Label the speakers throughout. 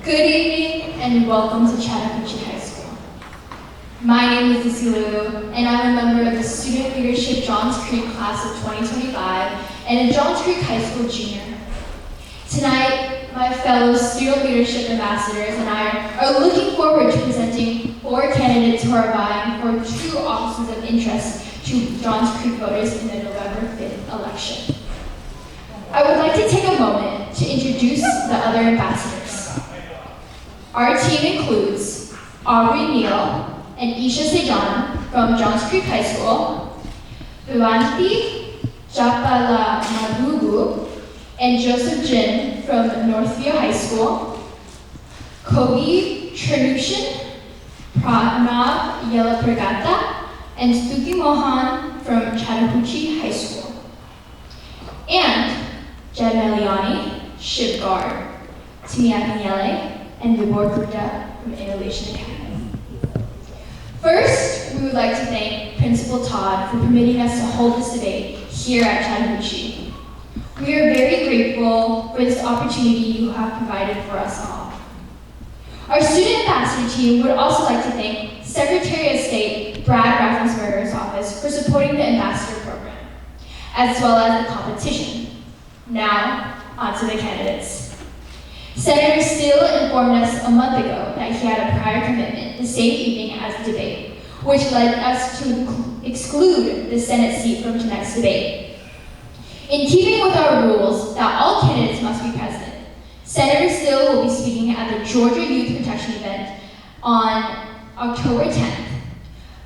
Speaker 1: Good evening and welcome to Chattahoochee High School. My name is Isilu and I'm a member of the Student Leadership Johns Creek class of 2025 and a Johns Creek High School junior. Tonight, my fellow student leadership ambassadors and I are looking forward to presenting 4 candidates who are vying for 2 offices of interest to Johns Creek voters in the November 5th election. I would like to take a moment to introduce the other ambassadors. Our team includes Aubrey Neal and Isha Sejan from Johns Creek High School, Vivanti Japalamadugu and Joseph Jin from Northview High School, Kogi Chernushin, Pranav Yelapragata, and Stuti Mohan from Chattahoochee High School, and Jed Meliani, Shivgar, Timiakanyele, and Vibor Gupta from Innovation Academy. First, we would like to thank Principal Todd for permitting us to hold this debate here at Chattahoochee. We are very grateful for this opportunity you have provided for us all. Our student ambassador team would also like to thank Secretary of State Brad Raffensperger's office for supporting the ambassador program, as well as the competition. Now, on to the candidates. Senator Steele informed us a month ago that he had a prior commitment the same evening as the debate, which led us to exclude the Senate seat from tonight's debate. In keeping with our rules that all candidates must be present, Senator Steele will be speaking at the Georgia Youth Protection event on October 10th.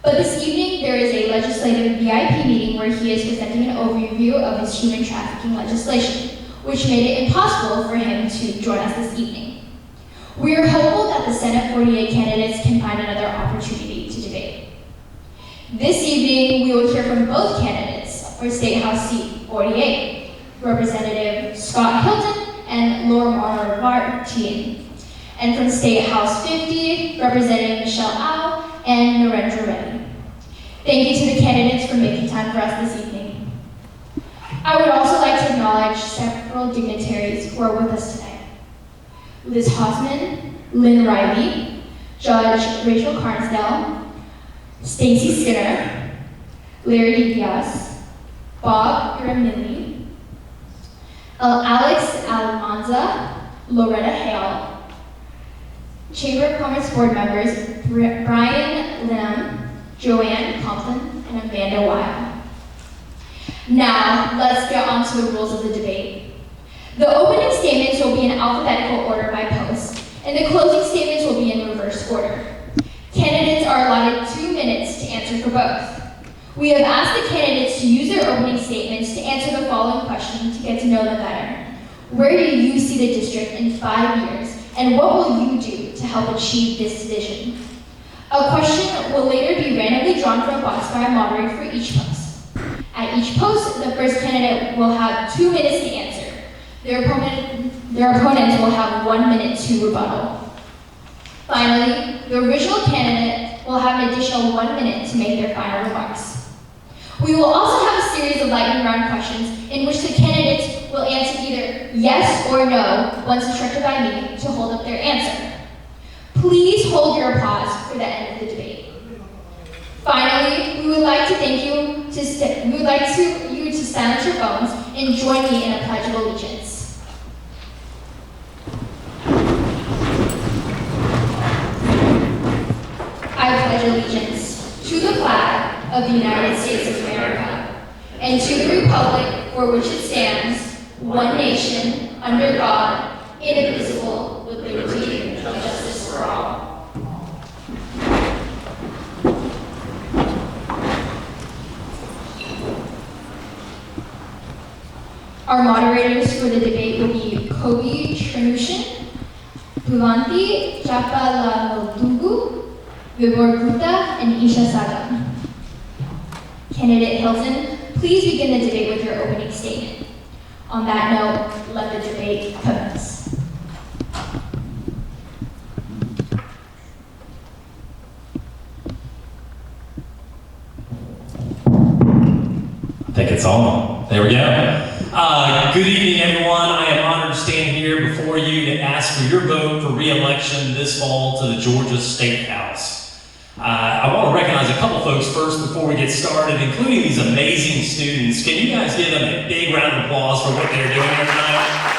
Speaker 1: But this evening, there is a legislative VIP meeting where he is presenting an overview of his human trafficking legislation, which made it impossible for him to join us this evening. We are hopeful that the Senate 48 candidates can find another opportunity to debate. This evening, we will hear from both candidates for State House seat 48, Representative Scott Hilton and Laura Martin, and from State House 50, Representative Michelle Au and Narendra Reddy. Thank you to the candidates for making time for us this evening. I would also like to acknowledge several dignitaries who are with us tonight. Liz Hossman, Lynn Riley, Judge Rachel Carnsdale, Stacy Skinner, Larry Diaz, Bob Uramili, Alex Almanza, Loretta Hale, Chamber of Commerce board members Brian Linham, Joanne Compton, and Amanda Weil. Now, let's get on to the rules of the debate. The opening statements will be in alphabetical order by post, and the closing statements will be in reverse order. Candidates are allotted 2 minutes to answer for both. We have asked the candidates to use their opening statements to answer the following question to get to know them better. Where do you see the district in 5 years, and what will you do to help achieve this vision? A question will later be randomly drawn from a box by a moderator for each post. At each post, the first candidate will have 2 minutes to answer. Their opponents will have 1 minute to rebuttal. Finally, the original candidate will have an additional 1 minute to make their final remarks. We will also have a series of lightning round questions in which the candidates will answer either yes or no once instructed by me to hold up their answer. Please hold your applause for the end of the debate. Finally, we would like to thank you you to silence your phones and join me in a pledge of allegiance. I pledge allegiance to the flag of the United States of America and to the republic for which it stands, one nation, under God, indivisible, with liberty and justice for all. Our moderators for the debate will be Kogi Chernushin, Vivanti Japalamadugu, Vibor Gupta, and Isha Sagan. Candidate Hilton, please begin the debate with your opening statement. On that note, let the debate commence.
Speaker 2: I think it's on. There we go. Good evening, everyone. I am honored to stand here before you to ask for your vote for re-election this fall to the Georgia State House. I want to recognize a couple folks first before we get started, including these amazing students. Can you guys give them a big round of applause for what they're doing here tonight?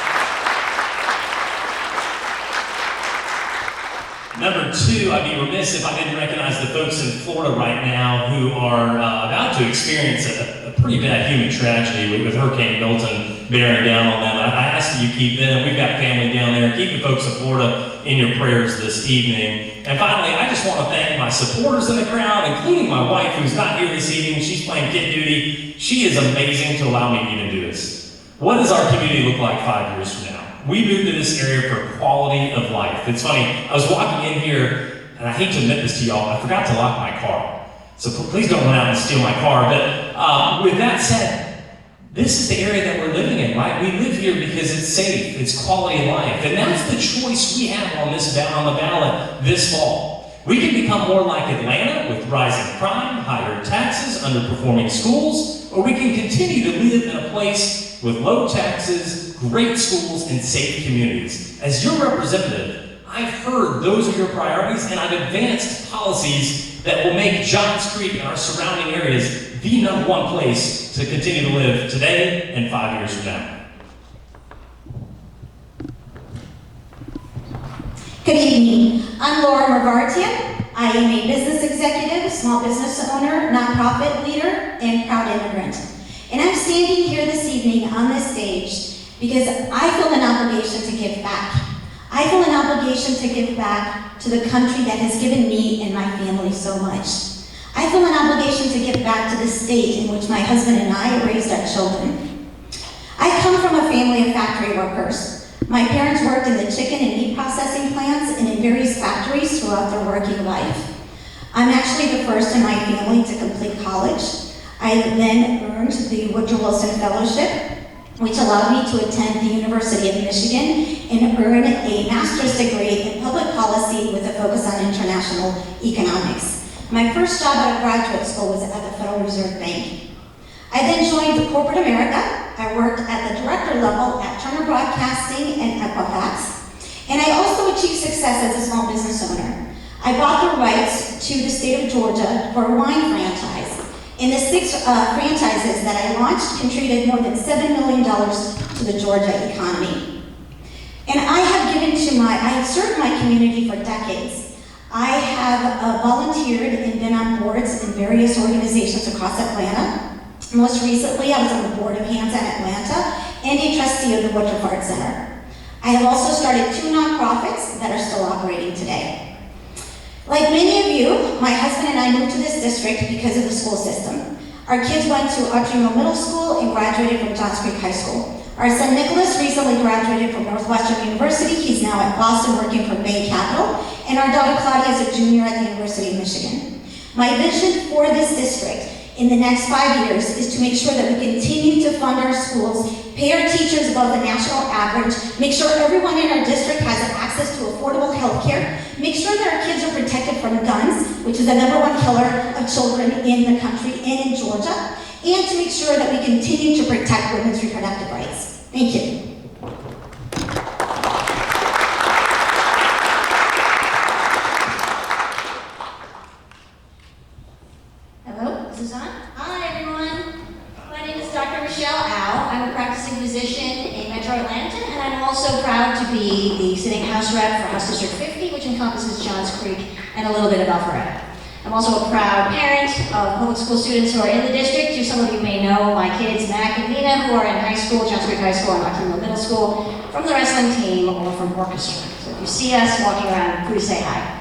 Speaker 2: Number two, I'd be remiss if I didn't recognize the folks in Florida right now who are about to experience a pretty bad human tragedy with Hurricane Milton bearing down on them. I ask that you keep them. We've got family down there. Keep the folks of Florida in your prayers this evening. And finally, I just want to thank my supporters in the crowd, including my wife, who's not here this evening. She's playing kid duty. She is amazing to allow me to even do this. What does our community look like 5 years from now? We moved to this area for quality of life. It's funny, I was walking in here, and I hate to admit this to y'all, I forgot to lock my car. So please don't run out and steal my car. But with that said, this is the area that we're living in, right? We live here because it's safe, it's quality of life. And that's the choice we have on the ballot this fall. We can become more like Atlanta with rising crime, higher taxes, underperforming schools, or we can continue to live in a place with low taxes, great schools, and safe communities. As your representative, I've heard those are your priorities, and I've advanced policies that will make Johns Creek and our surrounding areas the number one place to continue to live today and 5 years from now.
Speaker 3: Good evening. I'm Laura Mervartian. I am a business executive, small business owner, nonprofit leader, and proud immigrant. And I'm standing here this evening on this stage because I feel an obligation to give back. I feel an obligation to give back to the country that has given me and my family so much. I feel an obligation to give back to the state in which my husband and I raised our children. I come from a family of factory workers. My parents worked in the chicken and meat processing plants and in various factories throughout their working life. I'm actually the first in my family to complete college. I then earned the Woodrow Wilson Fellowship, which allowed me to attend the University of Michigan and earn a master's degree in public policy with a focus on international economics. My first job out of graduate school was at the Federal Reserve Bank. I then joined corporate America. I worked at the director level at Turner Broadcasting and Equifax. And I also achieved success as a small business owner. I bought the rights to the state of Georgia for a wine franchise. And the 6 franchises that I launched contributed more than $7 million to the Georgia economy. And I have served my community for decades. I have volunteered and been on boards in various organizations across Atlanta. Most recently, I was on the board of Hands on Atlanta and a trustee of the Woodruff Art Center. I have also started 2 nonprofits that are still operating today. Like many of you, my husband and I moved to this district because of the school system. Our kids went to Archino Middle School and graduated from Johns Creek High School. Our son Nicholas recently graduated from Northwestern University. He's now at Boston working for Bain Capital. And our daughter Claudia is a junior at the University of Michigan. My vision for this district in the next 5 years is to make sure that we continue to fund our schools, pay our teachers above the national average, make sure everyone in our district has access to affordable health care, make sure that our kids are protected from guns, which is the #1 killer of children in the country and in Georgia, and to make sure that we continue to protect women's reproductive rights. Thank you.
Speaker 4: The sitting House Rep for House District 50, which encompasses Johns Creek and a little bit of Alpharetta. I'm also a proud parent of public school students who are in the district. Some of you may know my kids, Mac and Nina, who are in high school, Johns Creek High School and Occidental Middle School, from the wrestling team or from orchestra. So if you see us walking around, please say hi.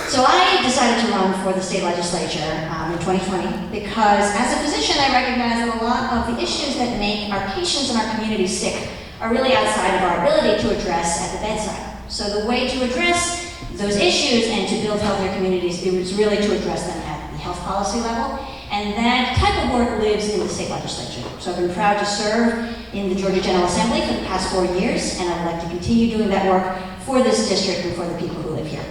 Speaker 4: So I decided to run for the state legislature in 2020 because as a physician, I recognize that a lot of the issues that make our patients and our community sick are really outside of our ability to address at the bedside. So the way to address those issues and to build healthier communities is really to address them at the health policy level. And that type of work lives in the state legislature. So I've been proud to serve in the Georgia General Assembly for the past 4 years, and I'd like to continue doing that work for this district and for the people who live here.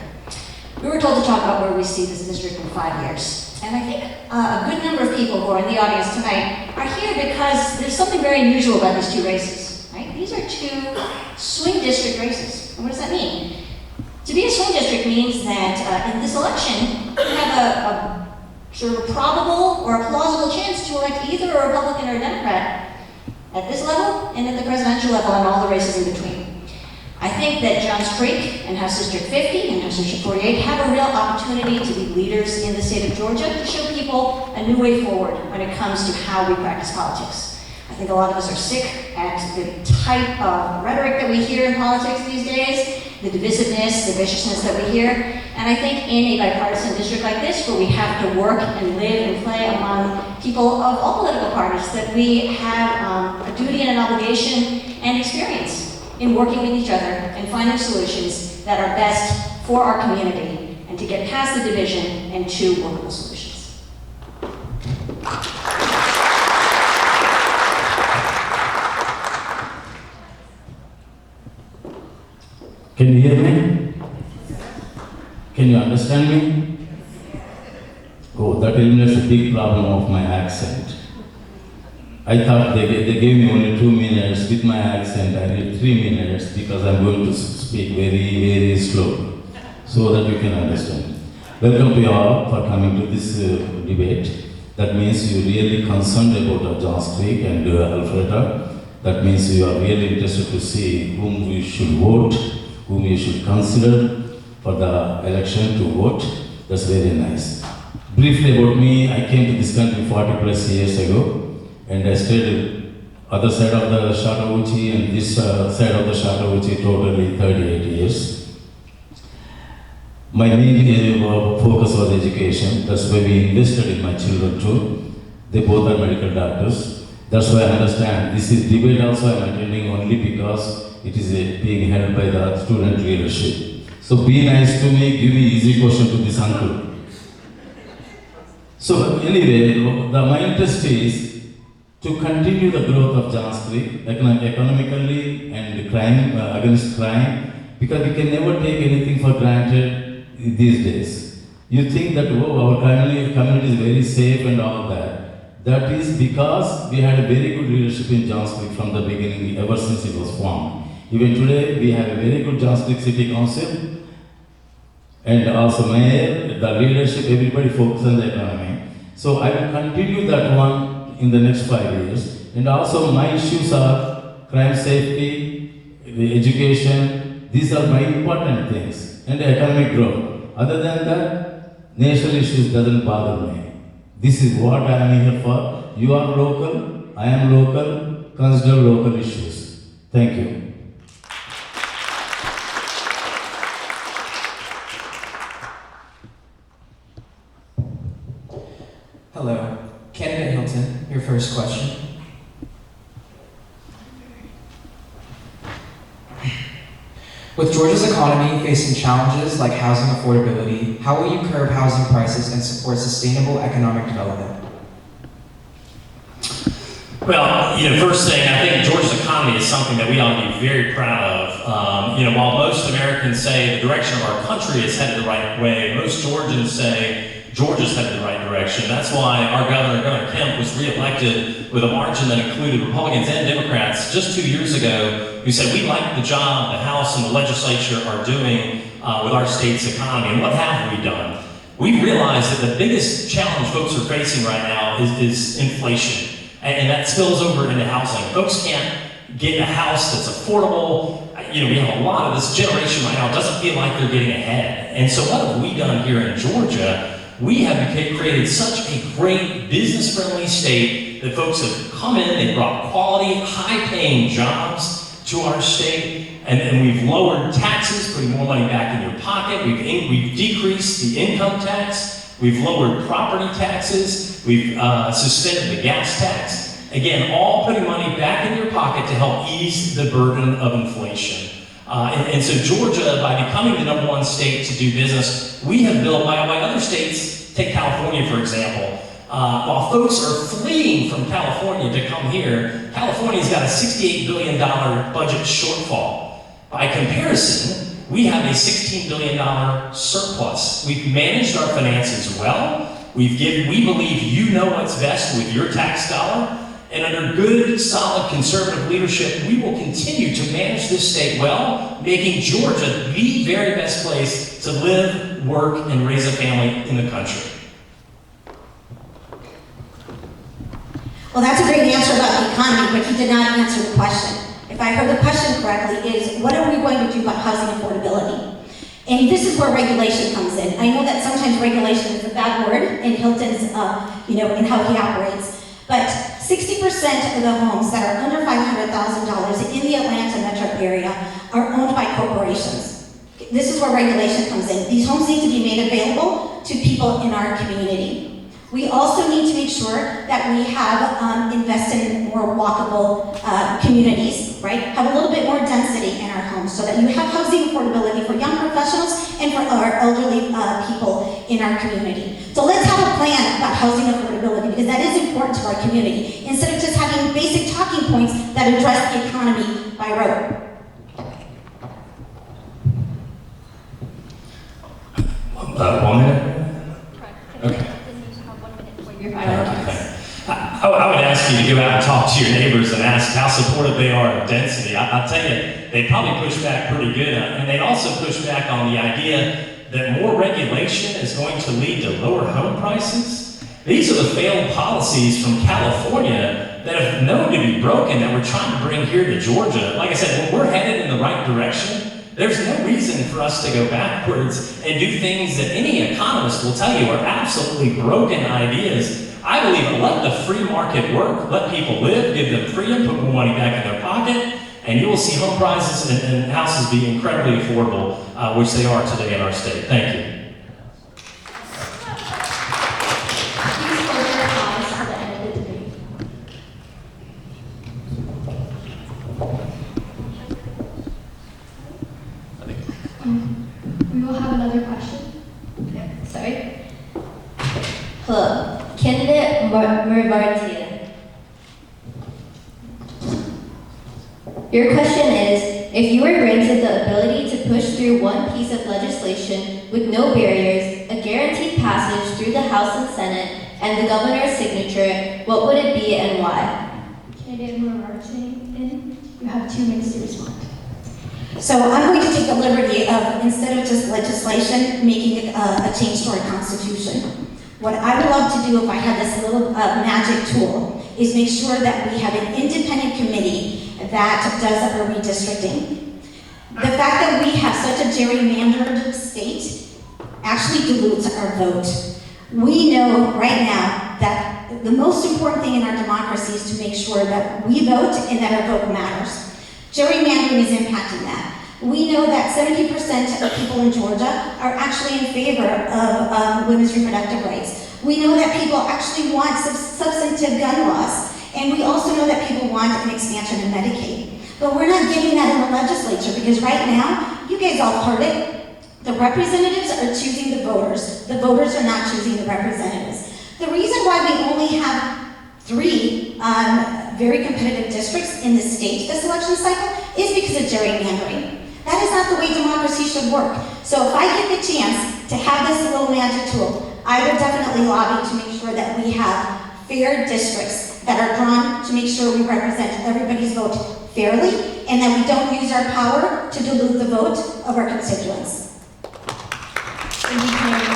Speaker 4: We were told to talk about where we see this district in 5 years. And I think a good number of people who are in the audience tonight are here because there's something very unusual about these two races, right? These are two swing district races. And what does that mean? To be a swing district means that in this election, you have a sort of a probable or a plausible chance to elect either a Republican or a Democrat at this level and at the presidential level and all the races in between. I think that Johns Creek and House District 50 and House District 48 have a real opportunity to be leaders in the state of Georgia to show people a new way forward when it comes to how we practice politics. I think a lot of us are sick at the type of rhetoric that we hear in politics these days, the divisiveness, the viciousness that we hear. And I think in a bipartisan district like this, where we have to work and live and play among people of all political parties, that we have a duty and an obligation and experience in working with each other and finding solutions that are best for our community and to get past the division and to workable solutions.
Speaker 5: Can you hear me? Can you understand me? Oh, that eliminates a big problem of my accent. I thought they gave me only 2 minutes with my accent. I need 3 minutes because I'm going to speak very, very slow so that you can understand. Welcome to you all for coming to this debate. That means you're really concerned about Johns Creek and Alpharetta. That means you are really interested to see whom we should vote, whom you should consider for the election to vote. That's very nice. Briefly about me, I came to this country 40 plus years ago. And I stayed other side of the Chattahoochee and this side of the Chattahoochee totally 38 years. My main focus was education. That's why we invested in my children too. They both are medical doctors. That's why I understand. This is debate also I'm attending only because it is being held by the student leadership. So be nice to me, give me easy question to this uncle. So anyway, my interest is to continue the growth of Johns Creek economically and crime against crime, because we can never take anything for granted these days. You think that our community is very safe and all that. That is because we had a very good leadership in Johns Creek from the beginning, ever since it was formed. Even today, we have a very good Johns Creek City Council and also mayor, the leadership, everybody focuses on the economy. So I will continue that one in the next 5 years. And also my issues are crime safety, education. These are my important things, and economic growth. Other than that, national issues doesn't bother me. This is what I am here for. You are local, I am local, consider local issues. Thank you.
Speaker 6: Hello. Candidate Hilton, your first question. With Georgia's economy facing challenges like housing affordability, how will you curb housing prices and support sustainable economic development?
Speaker 2: Well, first thing, I think Georgia's economy is something that we ought to be very proud of. While most Americans say the direction of our country is headed the right way, most Georgians say Georgia's headed the right direction. That's why our Governor Kemp, was reelected with a margin that included Republicans and Democrats just 2 years ago, who said, we like the job the House and the legislature are doing with our state's economy. And what have we done? We realized that the biggest challenge folks are facing right now is inflation. And that spills over into housing. Folks can't get a house that's affordable. We have a lot of this generation right now doesn't feel like they're getting ahead. And so what have we done here in Georgia? We have created such a great business-friendly state that folks have come in, they've brought quality, high-paying jobs to our state, and we've lowered taxes, putting more money back in your pocket. We've decreased the income tax. We've lowered property taxes. We've suspended the gas tax. Again, all putting money back in your pocket to help ease the burden of inflation. And so Georgia, by becoming the #1 state to do business, we have built, by other states, take California for example, while folks are fleeing from California to come here, California's got a $68 billion budget shortfall. By comparison, we have a $16 billion surplus. We've managed our finances well. We believe you know what's best with your tax dollar. And under good, solid conservative leadership, we will continue to manage this state well, making Georgia the very best place to live, work, and raise a family in the country.
Speaker 3: Well, that's a great answer about the economy, but he did not answer the question. If I heard the question correctly, is what are we going to do about housing affordability? And this is where regulation comes in. I know that sometimes regulation is a bad word in Hilton's, in how he operates, but 60% of the homes that are under $500,000 in the Atlanta metro area are owned by corporations. This is where regulation comes in. These homes need to be made available to people in our community. We also need to make sure that we have invested in more walkable communities, right? Have a little bit more density in our homes so that you have housing affordability for young professionals and for our elderly people in our community. So let's have a plan about housing affordability because that is important to our community instead of just having basic talking points that address the economy by rote.
Speaker 2: One minute? Okay. I would ask you to go out and talk to your neighbors and ask how supportive they are of density. I'll tell you, they probably push back pretty good. And they'd also push back on the idea that more regulation is going to lead to lower home prices. These are the failed policies from California that have known to be broken that we're trying to bring here to Georgia. Like I said, when we're headed in the right direction, there's no reason for us to go backwards and do things that any economist will tell you are absolutely broken ideas. I believe let the free market work, let people live, give them freedom, put more money back in their pocket, and you will see home prices and houses be incredibly affordable, which they are today in our state. Thank you.
Speaker 1: Please hold your applause to the end of the debate. We will have another question.
Speaker 7: Sorry. Hello, candidate Mervartian. Your question is, if you were granted the ability to push through one piece of legislation with no barriers, a guaranteed passage through the House and Senate, and the governor's signature, what would it be and why?
Speaker 1: Candidate Mervartian, you have 2 minutes to respond.
Speaker 3: So I'm going to take the liberty of, instead of just legislation, making it a change to our Constitution. What I would love to do if I had this little magic tool is make sure that we have an independent committee that does our redistricting. The fact that we have such a gerrymandered state actually dilutes our vote. We know right now that the most important thing in our democracy is to make sure that we vote and that our vote matters. Gerrymandering is impacting that. We know that 70% of people in Georgia are actually in favor of women's reproductive rights. We know that people actually want substantive gun laws. And we also know that people want an expansion of Medicaid. But we're not getting that in the legislature because right now, you guys all heard it, the representatives are choosing the voters. The voters are not choosing the representatives. The reason why we only have 3 very competitive districts in the state this election cycle is because of gerrymandering. That is not the way democracy should work. So if I get the chance to have this little magic tool, I would definitely lobby to make sure that we have fair districts that are drawn to make sure we represent everybody's vote fairly and that we don't use our power to dilute the vote of our constituents.
Speaker 1: Thank you, Candidate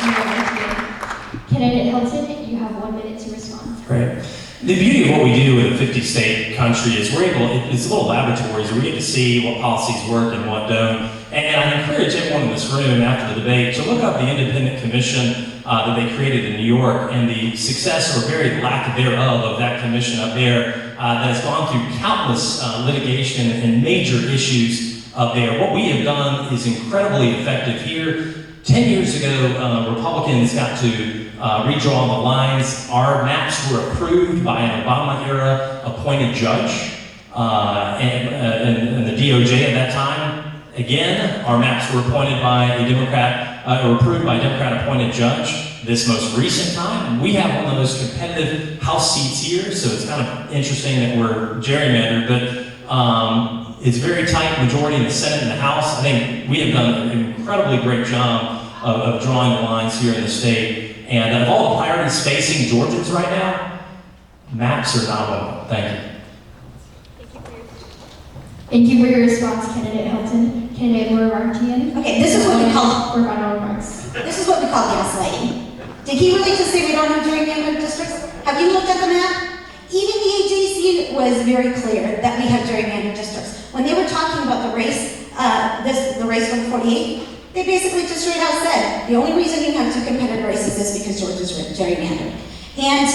Speaker 1: Mervartian. Candidate Hilton, you have 1 minute to respond.
Speaker 2: Great. The beauty of what we do in a 50-state country is it's little laboratories where we get to see what policies work and what don't. And I encourage everyone in this room after the debate to look up the independent commission that they created in New York and the success or very lack thereof of that commission up there that has gone through countless litigation and major issues up there. What we have done is incredibly effective here. 10 years ago, Republicans got to redraw the lines. Our maps were approved by an Obama-era appointed judge and the DOJ at that time. Again, our maps were appointed by a Democrat, or approved by a Democrat-appointed judge. This most recent time, we have one of the most competitive House seats here, so it's kind of interesting that we're gerrymandered, but it's very tight majority in the Senate and the House. I think we have done an incredibly great job of drawing the lines here in the state. And of all the priorities facing Georgians right now, Maps are not one of them. Thank you.
Speaker 1: Thank you for your response, Candidate Hilton. Candidate Moravartian.
Speaker 3: Okay, this is what we call
Speaker 1: For final remarks.
Speaker 3: gaslighting. Did he really just say we don't have gerrymandered districts? Have you looked at the map? Even the AJC was very clear that we have gerrymandered districts. When they were talking about the race, the race 148, they basically just straight out said, the only reason you have two competitive races is because Georgia's gerrymandered. And,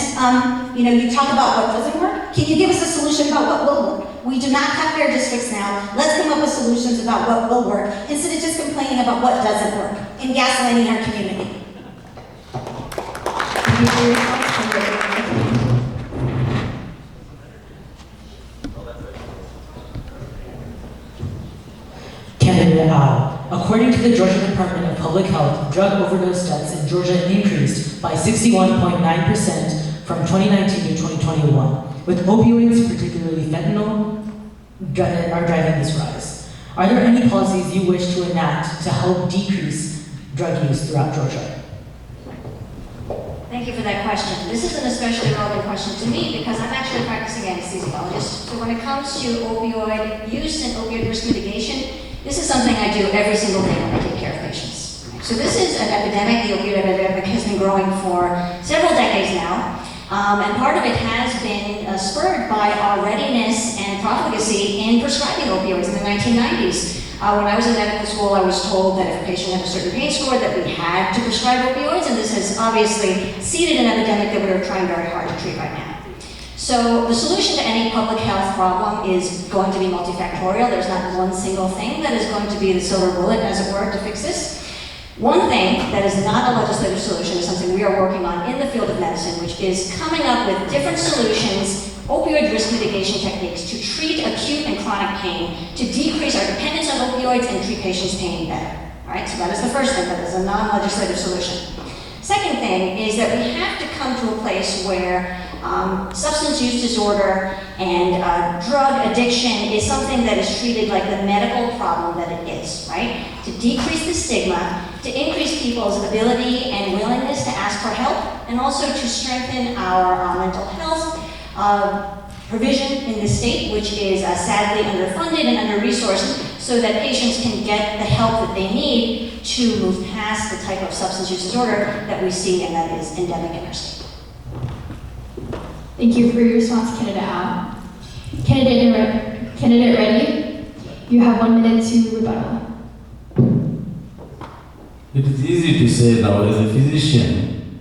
Speaker 3: you talk about what doesn't work. Can you give us a solution about what will work? We do not have fair districts now. Let's come up with solutions about what will work instead of just complaining about what doesn't work and gaslighting our community.
Speaker 1: Thank you for your response, Candidate Moravartian.
Speaker 8: Candidate Al. According to the Georgia Department of Public Health, drug overdose deaths in Georgia increased by 61.9% from 2019 to 2021, with opioids, particularly fentanyl, are driving this rise. Are there any policies you wish to enact to help decrease drug use throughout Georgia?
Speaker 4: Thank you for that question. This is an especially relevant question to me because I'm actually a practicing anesthesiologist. So when it comes to opioid use and opioid risk mitigation, this is something I do every single day when I take care of patients. So this is an epidemic. The opioid epidemic has been growing for several decades now. And part of it has been spurred by our readiness and profligacy in prescribing opioids in the 1990s. When I was in medical school, I was told that if a patient had a certain pain score that we had to prescribe opioids, and this has obviously seeded an epidemic that we are trying very hard to treat right now. So the solution to any public health problem is going to be multifactorial. There's not one single thing that is going to be the silver bullet, as it were, to fix this. One thing that is not a legislative solution is something we are working on in the field of medicine, which is coming up with different solutions, opioid risk mitigation techniques to treat acute and chronic pain, to decrease our dependence on opioids and treat patients' pain better. All right, so that is the first thing, that is a non-legislative solution. Second thing is that we have to come to a place where substance use disorder and drug addiction is something that is treated like the medical problem that it is, right? To decrease the stigma, to increase people's ability and willingness to ask for help, and also to strengthen our mental health provision in the state, which is sadly underfunded and under-resourced, so that patients can get the help that they need to move past the type of substance use disorder that we see and that is endemic in our state.
Speaker 1: Thank you for your response, Candidate Al. Candidate Reddy, you have 1 minute to rebuttal.
Speaker 5: It is easy to say now, as a physician,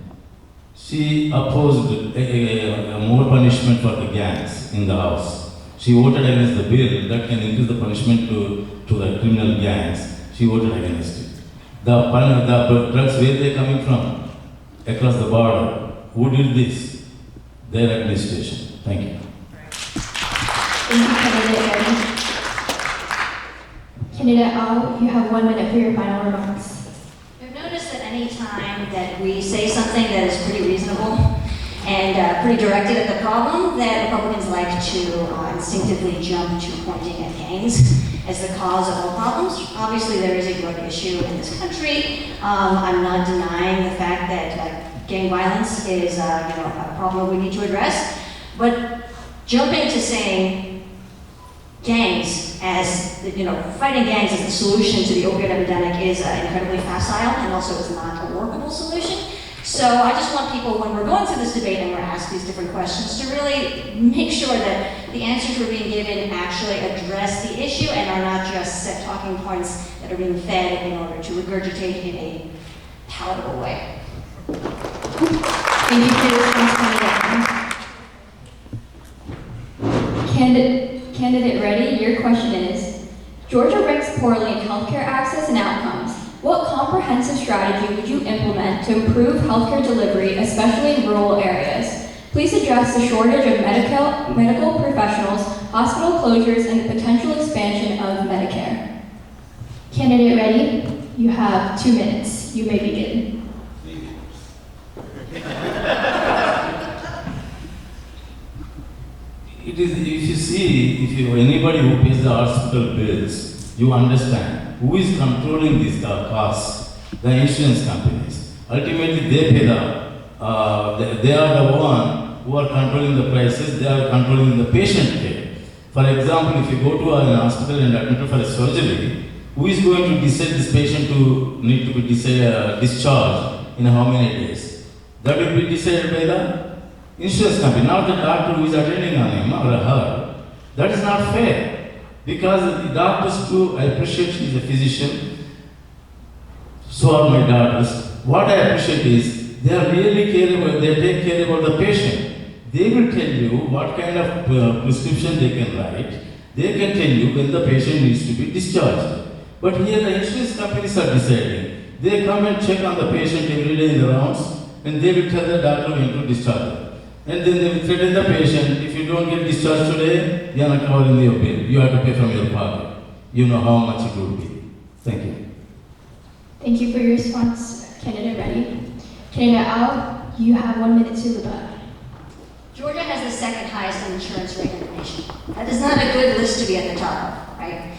Speaker 5: she opposed more punishment for the gangs in the House. She voted against the bill that can increase the punishment to the criminal gangs. She voted against it. The drugs, where they coming from? Across the border. Who did this? Their administration. Thank you.
Speaker 1: Thank you, Candidate Reddy. Candidate Al, you have 1 minute for your final remarks.
Speaker 4: I've noticed that any time that we say something that is pretty reasonable and pretty directed at the problem, that Republicans like to instinctively jump to pointing at gangs as the cause of all problems. Obviously, there is a drug issue in this country. I'm not denying the fact that gang violence is a problem we need to address, but jumping to saying gangs as, fighting gangs as the solution to the opioid epidemic is incredibly facile and also is not a workable solution. So I just want people, when we're going through this debate and we're asked these different questions, to really make sure that the answers we're being given actually address the issue and are not just set talking points that are being fed in order to regurgitate in a palatable way.
Speaker 1: Thank you for your response, Candidate Reddy, your question is, Georgia ranks poorly in healthcare access and outcomes. What comprehensive strategy would you implement to improve healthcare delivery, especially in rural areas? Please address the shortage of medical professionals, hospital closures, and the potential expansion of Medicare. Candidate Reddy, you have 2 minutes. You may begin.
Speaker 5: It is, if anybody who pays the hospital bills, you understand who is controlling these costs. The insurance companies. Ultimately, they pay they are the one who are controlling the prices, they are controlling the patient care. For example, if you go to an hospital and admit for a surgery, who is going to decide this patient to need to be discharged in how many days? That will be decided by the insurance company, not the doctor who is attending on him or her. That is not fair, because the doctors too, I appreciate she is a physician, so are my daughters. What I appreciate is they are really they take care about the patient. They will tell you what kind of prescription they can write. They can tell you when the patient needs to be discharged. But here the insurance companies are deciding. They come and check on the patient every day in the rounds, and they will tell the doctor when to discharge them. And then they will threaten the patient, if you don't get discharged today, you are not covering your bill. You have to pay from your pocket. You know how much it will be. Thank you.
Speaker 1: Thank you for your response, candidate Reddy. Candidate Al, you have 1 minute to rebut.
Speaker 4: Georgia has the second highest insurance rate in the nation. That is not a good list to be at the top of, right?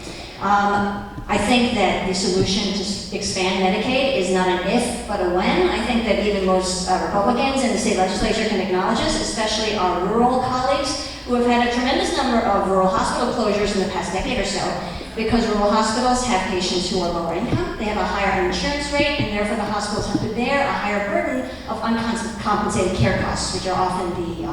Speaker 4: I think that the solution to expand Medicaid is not an if, but a when. I think that even most Republicans in the state legislature can acknowledge this, especially our rural colleagues who have had a tremendous number of rural hospital closures in the past decade or so, because rural hospitals have patients who are lower income, they have a higher insurance rate, and therefore the hospitals have to bear a higher burden of uncompensated care costs, which are often the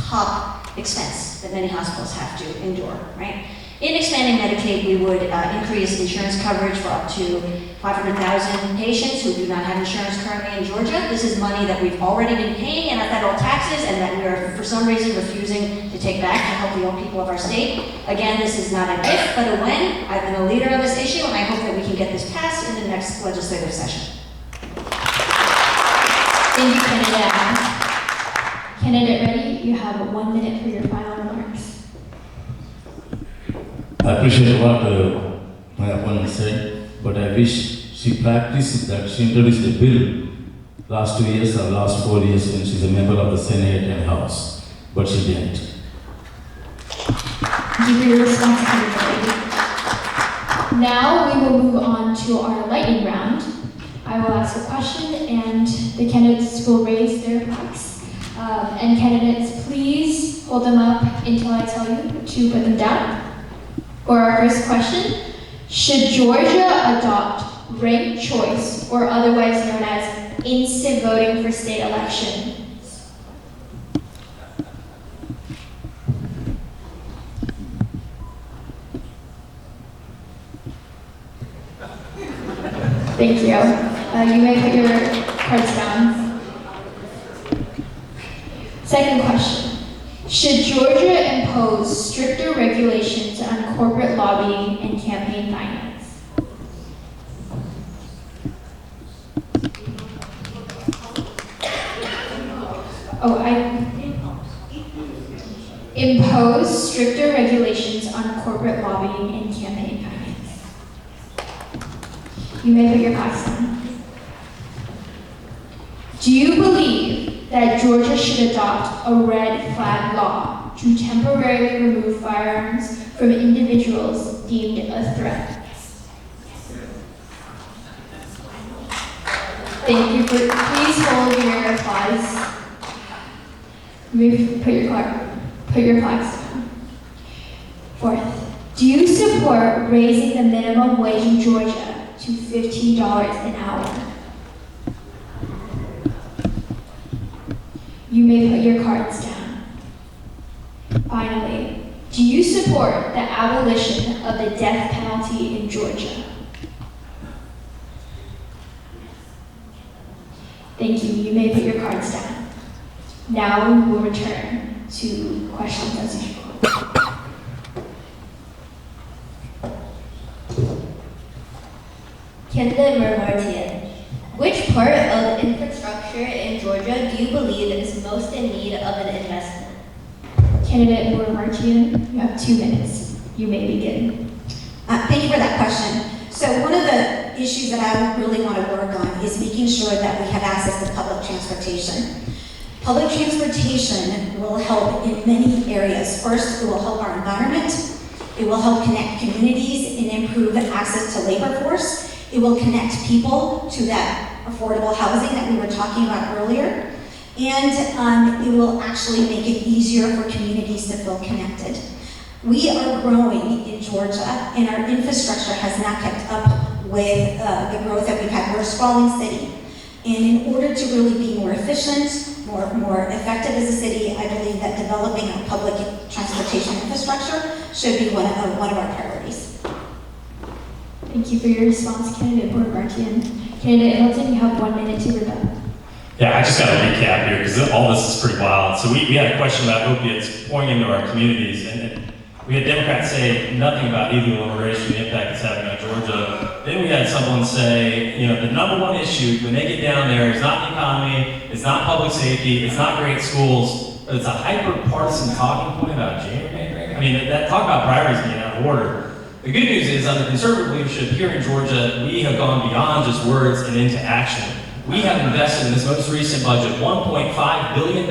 Speaker 4: top expense that many hospitals have to endure, right? In expanding Medicaid, we would increase insurance coverage for up to 500,000 patients who do not have insurance currently in Georgia. This is money that we've already been paying in our federal taxes and that we are, for some reason, refusing to take back to help the young people of our state. Again, this is not an if, but a when. I've been a leader on this issue, and I hope that we can get this passed in the next legislative session.
Speaker 1: Thank you, candidate Al. Candidate Reddy, you have 1 minute for your final remarks.
Speaker 5: I appreciate what my opponent said, but I wish she practiced that. She introduced a bill last 2 years or last 4 years when she's a member of the Senate and House, but she didn't.
Speaker 1: Thank you for your response, candidate Reddy. Now we will move on to our lightning round. I will ask a question and the candidates will raise their plaques. And candidates, please hold them up until I tell you to put them down. For our first question, should Georgia adopt ranked choice, or otherwise known as instant voting for state elections? Thank you. You may put your cards down. Second question. Should Georgia impose stricter regulations on corporate lobbying and campaign finance? Impose stricter regulations on corporate lobbying and campaign finance. You may put your plaques down. Do you believe that Georgia should adopt a red flag law to temporarily remove firearms from individuals deemed a threat? Thank you. Please hold your applause. Put your plaques down. Fourth, do you support raising the minimum wage in Georgia to $15 an hour? You may put your cards down. Finally, do you support the abolition of the death penalty in Georgia? Thank you. You may put your cards down. Now we will return to questions as usual.
Speaker 7: Candidate Martian, which part of infrastructure in Georgia do you believe is most in need of an investment?
Speaker 1: Candidate Martian, you have 2 minutes. You may begin.
Speaker 3: Thank you for that question. So one of the issues that I really want to work on is making sure that we have access to public transportation. Public transportation will help in many areas. First, it will help our environment. It will help connect communities and improve access to labor force. It will connect people to that affordable housing that we were talking about earlier. and it will actually make it easier for communities to feel connected. We are growing in Georgia, and our infrastructure has not kept up with the growth that we've had. We're a sprawling city. And in order to really be more efficient, more effective as a city, I believe that developing our public transportation infrastructure should be one of our priorities.
Speaker 1: Thank you for your response, Candidate Bourne-Martian. Candidate Hilton, you have 1 minute to rebut.
Speaker 2: Yeah, I just got to recap here because all this is pretty wild. So we had a question about opiates pouring into our communities, and we had Democrats say nothing about illegal immigration, the impact it's having on Georgia. Then we had someone say, the number one issue when they get down there is not the economy, it's not public safety, it's not great schools, but it's a hyper-partisan talking point about gerrymandering. I mean, that talk about priorities being out of order. The good news is, under conservative leadership here in Georgia, we have gone beyond just words and into action. We have invested in this most recent budget $1.5 billion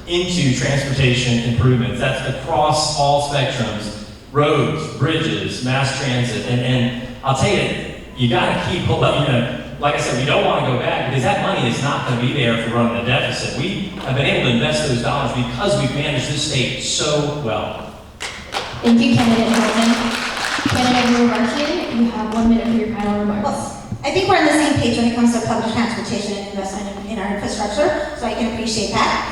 Speaker 2: into transportation improvements. That's across all spectrums: roads, bridges, mass transit, and I'll tell you, you got to keep like I said, we don't want to go back because that money is not going to be there for running a deficit. We have been able to invest those dollars because we've managed this state so well.
Speaker 1: Thank you, Candidate Hilton. Candidate Bourne-Martian, you have 1 minute for your final remarks.
Speaker 3: Well, I think we're on the same page when it comes to public transportation and investment in our infrastructure, so I can appreciate that.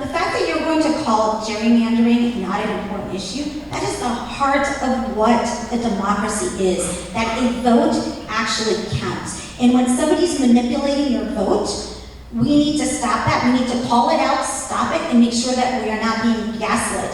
Speaker 3: The fact that you're going to call gerrymandering not an important issue, that is the heart of what a democracy is, that a vote actually counts. And when somebody's manipulating your vote, we need to stop that. We need to call it out, stop it, and make sure that we are not being gaslit.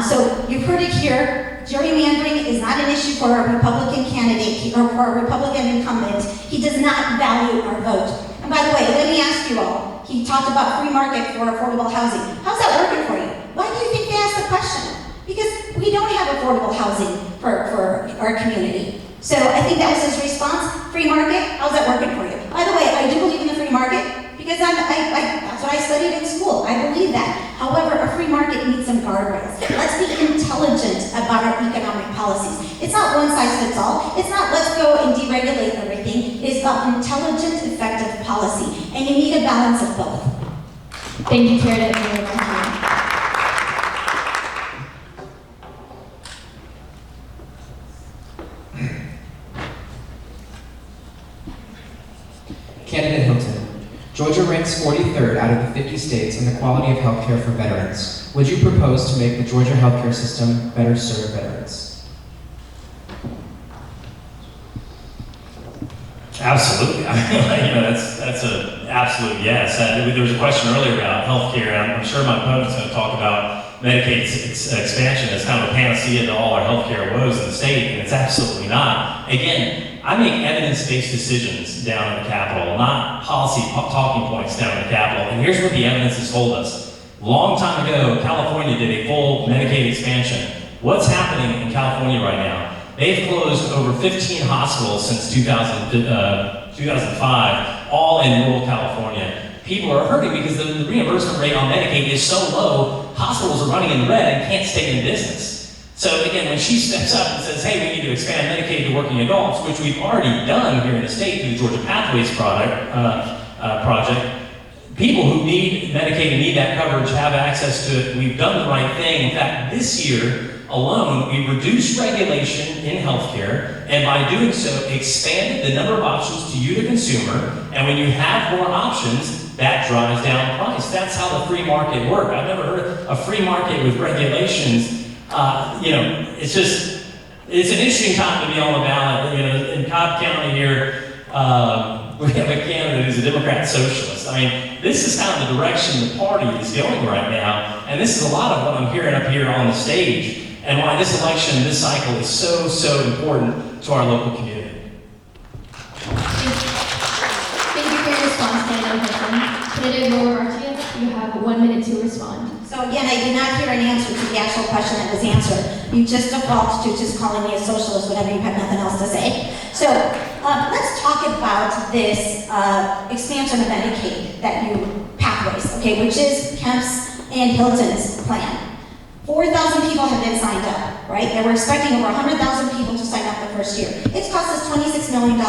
Speaker 3: So you've heard it here. Gerrymandering is not an issue for a Republican candidate or for a Republican incumbent. He does not value our vote. And by the way, let me ask you all, he talked about free market for affordable housing. How's that working for you? Why do you think they asked the question? Because we don't have affordable housing for our community. So I think that was his response. Free market, how's that working for you? By the way, I do believe in the free market because that's what I studied in school. I believe that. However, a free market needs some guardrails. Let's be intelligent about our economic policies. It's not one size fits all. It's not let's go and deregulate everything. It's about intelligent, effective policy. And you need a balance of both.
Speaker 1: Thank you, Candidate Bourne-Martian.
Speaker 6: Candidate Hilton, Georgia ranks 43rd out of the 50 states in the quality of healthcare for veterans. Would you propose to make the Georgia healthcare system better serve veterans?
Speaker 2: Absolutely. I mean, that's an absolute yes. There was a question earlier about healthcare, and I'm sure my opponent's going to talk about Medicaid expansion as kind of a panacea to all our healthcare woes in the state, and it's absolutely not. Again, I make evidence-based decisions down in the Capitol, not policy talking points down in the Capitol. And here's what the evidence has told us. Long time ago, California did a full Medicaid expansion. What's happening in California right now? They've closed over 15 hospitals since 2005, all in rural California. People are hurting because the reimbursement rate on Medicaid is so low, hospitals are running in the red and can't stay in business. So again, when she steps up and says, hey, we need to expand Medicaid to working adults, which we've already done here in the state through the Georgia Pathways project, people who need Medicaid and need that coverage have access to it. We've done the right thing. In fact, this year alone, we reduced regulation in healthcare, and by doing so, expanded the number of options to you, the consumer, and when you have more options, that drives down price. That's how the free market works. I've never heard of a free market with regulations. It's an interesting time to be on the ballot. In Cobb County here, we have a candidate who's a Democrat socialist. I mean, this is kind of the direction the party is going right now, and this is a lot of what I'm hearing up here on the stage, and why this election, this cycle is so, so important to our local community.
Speaker 1: Thank you for your response, Candidate Hilton. Candidate Bourne-Martian, you have 1 minute to respond.
Speaker 3: So again, I did not hear an answer to the actual question that was answered. You just default to just calling me a socialist whenever you have nothing else to say. So let's talk about this expansion of Medicaid pathways, okay, which is Kemp's and Hilton's plan. 4,000 people have been signed up, right? They were expecting over 100,000 people to sign up the first year. It's cost us $26 million.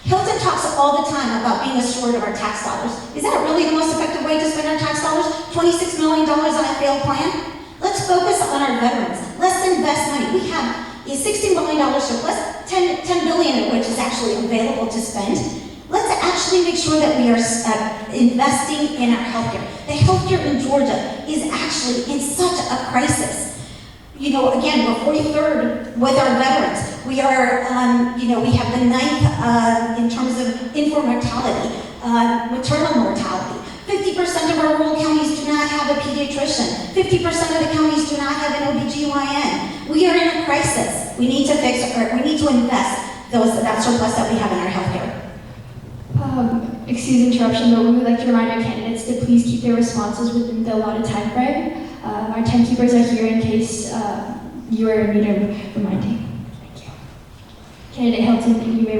Speaker 3: Hilton talks all the time about being a steward of our tax dollars. Is that really the most effective way to spend our tax dollars? $26 million on a failed plan? Let's focus on our veterans. Let's invest money. We have a $60 million surplus, $10 billion of which is actually available to spend. Let's actually make sure that we are investing in our healthcare. The healthcare in Georgia is actually in such a crisis. You know, again, we're 43rd with our veterans. We are, we have the 9th in terms of infant mortality, maternal mortality. 50% of our rural counties do not have a pediatrician. 50% of the counties do not have an OBGYN. We are in a crisis. We need to invest that surplus that we have in our healthcare.
Speaker 1: Excuse interruption, but we would like to remind our candidates to please keep their responses within the allotted time frame. Our timekeepers are here in case you are in need of reminding. Thank you. Candidate Hilton, you may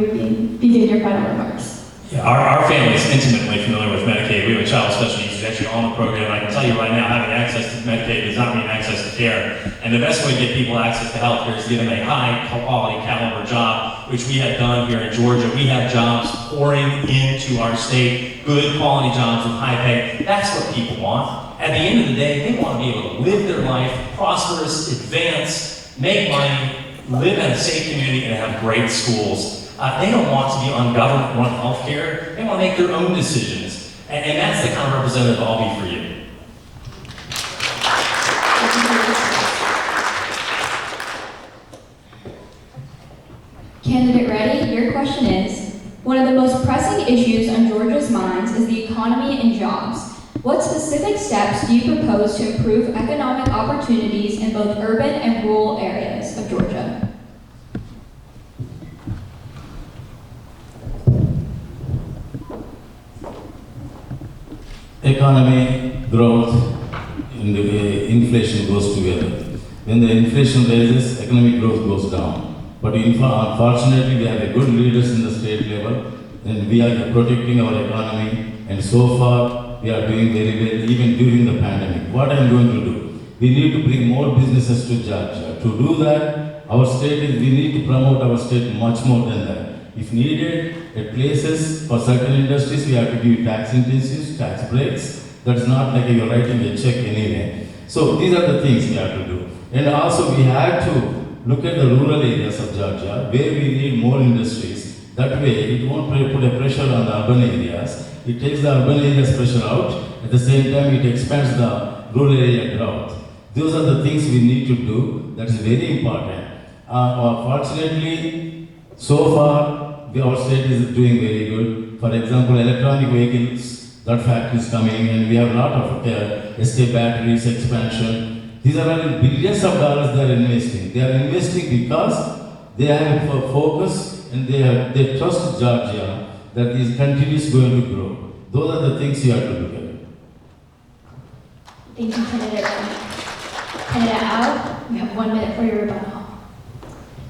Speaker 1: begin your final remarks.
Speaker 2: Yeah, our family is intimately familiar with Medicaid. We have a child with special needs who's actually on the program. And I can tell you right now, having access to Medicaid does not mean access to care. And the best way to get people access to health care is to give them a high quality caliber job, which we have done here in Georgia. We have jobs pouring into our state, good quality jobs with high pay. That's what people want. At the end of the day, they want to be able to live their life, prosperous, advance, make money, live in a safe community, and have great schools. They don't want to be on government-run health care. They want to make their own decisions. And that's the kind of representative I'll be for you.
Speaker 1: Candidate ready? Your question is, one of the most pressing issues on Georgia's minds is the economy and jobs. What specific steps do you propose to improve economic opportunities in both urban and rural areas of Georgia?
Speaker 5: Economy, growth, and the inflation goes together. When the inflation rises, economic growth goes down. But unfortunately, we have a good leaders in the state level, and we are protecting our economy, and so far, we are doing very well, even during the pandemic. What I am going to do? We need to bring more businesses to Georgia. To do that, we need to promote our state much more than that. If needed, at places for certain industries, we have to give tax incentives, tax breaks. That's not like you're writing a check anyway. So these are the things we have to do. And also we have to look at the rural areas of Georgia where we need more industries. That way it won't put a pressure on the urban areas. It takes the urban areas pressure out. At the same time, it expands the rural area growth. Those are the things we need to do. That is very important. Fortunately, so far, our state is doing very good. For example, electronic vehicles, that factory is coming, and we have a lot of SK batteries expansion. These are all billions of dollars they are investing. They are investing because they have a focus and they trust Georgia that this country is going to grow. Those are the things you have to look at.
Speaker 1: Thank you, Candidate. Candidate Al, you have 1 minute for your rebuttal.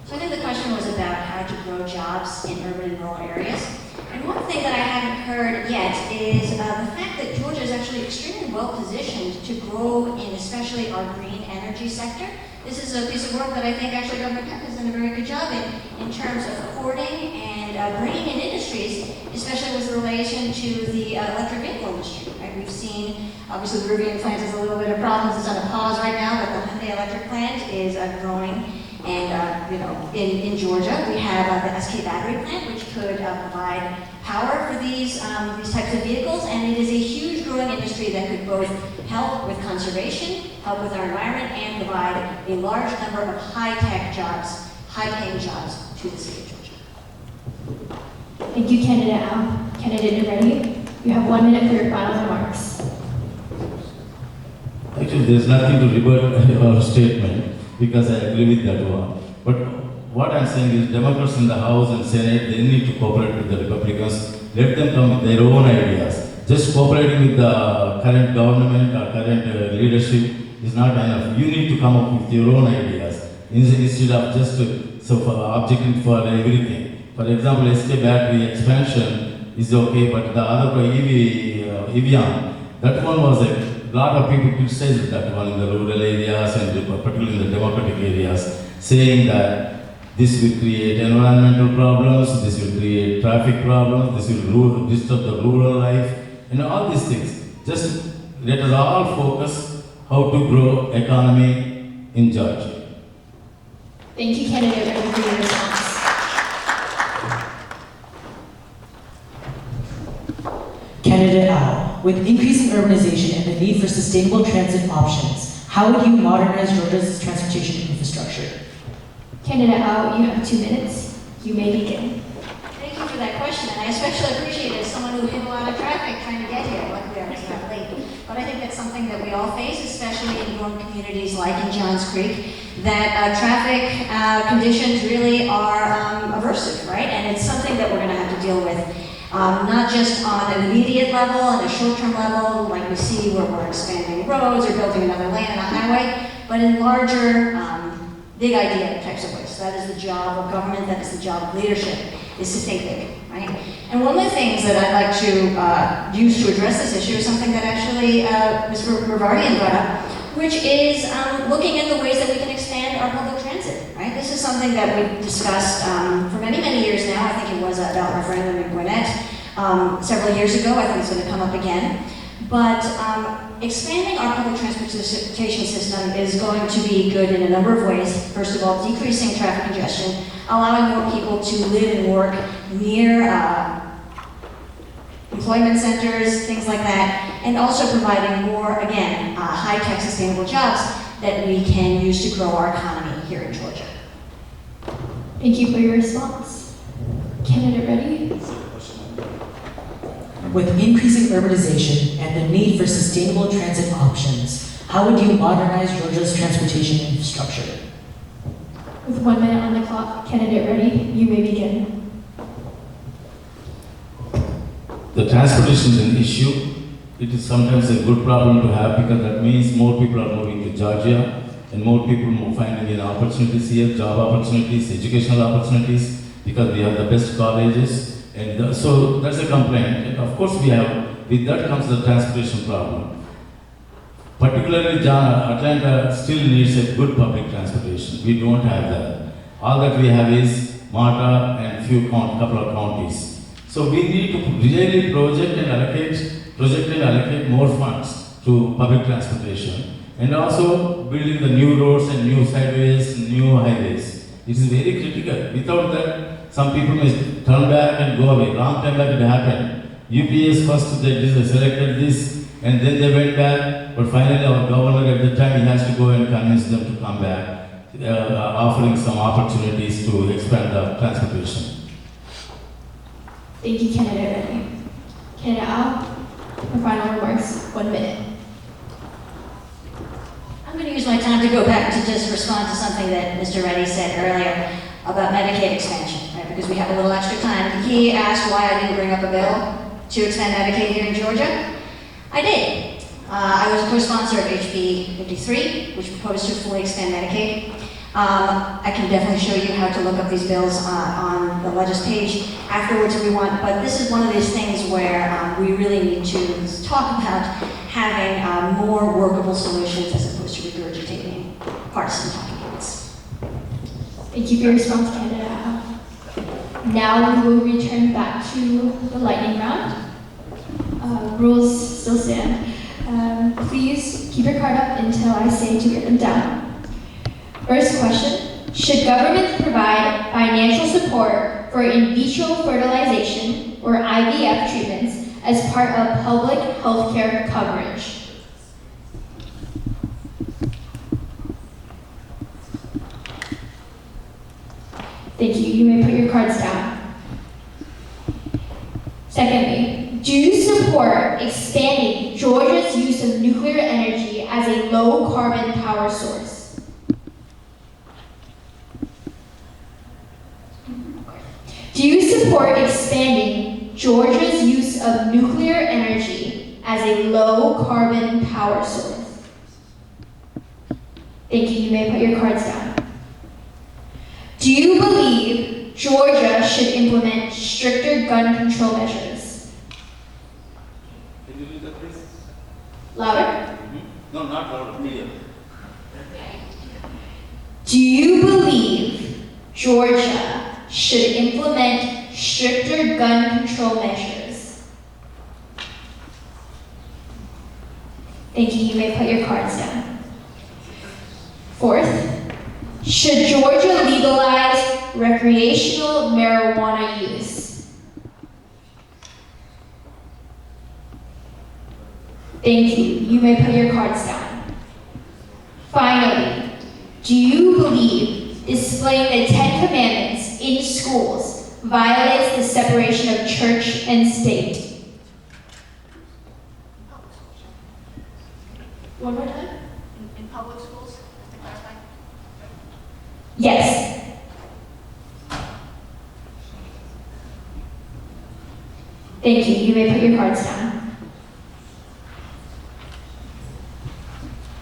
Speaker 4: So I think the question was about how to grow jobs in urban and rural areas. And one thing that I haven't heard yet is the fact that Georgia is actually extremely well positioned to grow in especially our green energy sector. This is a piece of work that I think actually Governor Peck has done a very good job in terms of courting and bringing in industries, especially with relation to the electric vehicle industry. Right? We've seen, obviously the Rivian plant has a little bit of problems. It's on a pause right now, but the Hyundai electric plant is growing. And in Georgia, we have the SK battery plant, which could provide power for these types of vehicles, and it is a huge growing industry that could both help with conservation, help with our environment, and provide a large number of high-tech jobs, high-paying jobs to the state of Georgia.
Speaker 1: Thank you, Candidate Al. Candidate Ready? You have 1 minute for your final remarks.
Speaker 5: Actually, there's nothing to rebut our statement, because I agree with that one. But what I'm saying is Democrats in the House and Senate, they need to cooperate with the Republicans. Let them come with their own ideas. Just cooperating with the current government or current leadership is not enough. You need to come up with your own ideas instead of just objecting for everything. For example, SK battery expansion is okay, but the other EV, that one was a lot of people criticized that one in the rural areas and particularly in the democratic areas, saying that This will create environmental problems, this will create traffic problems, this will disturb the rural life, and all these things. Just let us all focus how to grow economy in Georgia.
Speaker 1: Thank you, candidate Reddy, for your response.
Speaker 8: Candidate Al, with increasing urbanization and the need for sustainable transit options, how would you modernize Georgia's transportation infrastructure?
Speaker 1: Candidate Al, you have 2 minutes. You may begin.
Speaker 4: Thank you for that question, and I especially appreciate it as someone who hit a lot of traffic trying to get here. Luckily, I was not late. But I think that's something that we all face, especially in rural communities like in Johns Creek, that traffic conditions really are aversive, right? And it's something that we're going to have to deal with, not just on an immediate level and a short-term level, like we see where we're expanding roads or building another lane on a highway, but in larger, big idea types of ways. That is the job of government, that is the job of leadership, is to think big, right? And one of the things that I'd like to use to address this issue is something that actually Mr. Rivardian brought up, which is looking at the ways that we can expand our public transit, right? This is something that we've discussed for many, many years now. I think it was a ballot referendum in Gwinnett several years ago. I think it's going to come up again. But expanding our public transportation system is going to be good in a number of ways. First of all, decreasing traffic congestion, allowing more people to live and work near employment centers, things like that, and also providing more, again, high-tech sustainable jobs that we can use to grow our economy here in Georgia.
Speaker 1: Thank you for your response. Candidate Reddy?
Speaker 8: With increasing urbanization and the need for sustainable transit options, how would you modernize Georgia's transportation infrastructure?
Speaker 1: With 1 minute on the clock, candidate Reddy, you may begin.
Speaker 5: The transportation is an issue. It is sometimes a good problem to have because that means more people are moving to Georgia and more people are finding opportunities here, job opportunities, educational opportunities, because we have the best colleges. And so that's a complaint. And of course we have, with that comes the transportation problem. Particularly Atlanta still needs a good public transportation. We don't have that. All that we have is MARTA and couple of counties. So we need to really project and allocate more funds to public transportation. And also building the new roads and new sideways, new highways. It is very critical. Without that, some people may turn back and go away. Long time back it happened. UPS first they selected this and then they went back. But finally our governor at the time he has to go and convince them to come back, offering some opportunities to expand the transportation.
Speaker 1: Thank you, candidate Reddy. Candidate Al, for final remarks, 1 minute.
Speaker 4: I'm going to use my time to go back to just respond to something that Mr. Reddy said earlier about Medicaid expansion, right? Because we have a little extra time. He asked why I didn't bring up a bill to expand Medicaid here in Georgia. I did. I was a co-sponsor of HB 53, which proposed to fully expand Medicaid. I can definitely show you how to look up these bills on the Legis page afterwards if we want, but this is one of these things where we really need to talk about having more workable solutions as opposed to regurgitating partisan talking points.
Speaker 1: Thank you for your response, candidate Al. Now we will return back to the lightning round. Rules still stand. Please keep your card up until I say to get them down. First question, should governments provide financial support for in vitro fertilization or IVF treatments as part of public health care coverage? Thank you. You may put your cards down. Secondly, do you support expanding Georgia's use of nuclear energy as a low-carbon power source? Do you support expanding Georgia's use of nuclear energy as a low-carbon power source? Thank you. You may put your cards down. Do you believe Georgia should implement stricter gun control measures?
Speaker 5: Can you read that, please?
Speaker 1: Louder?
Speaker 5: No, not louder, clear.
Speaker 1: Do you believe Georgia should implement stricter gun control measures? Thank you. You may put your cards down. Fourth, should Georgia legalize recreational marijuana use? Thank you. You may put your cards down. Finally, do you believe displaying the Ten Commandments in schools violates the separation of church and state? One more time?
Speaker 4: In public schools, to clarify?
Speaker 1: Yes. Thank you. You may put your cards down.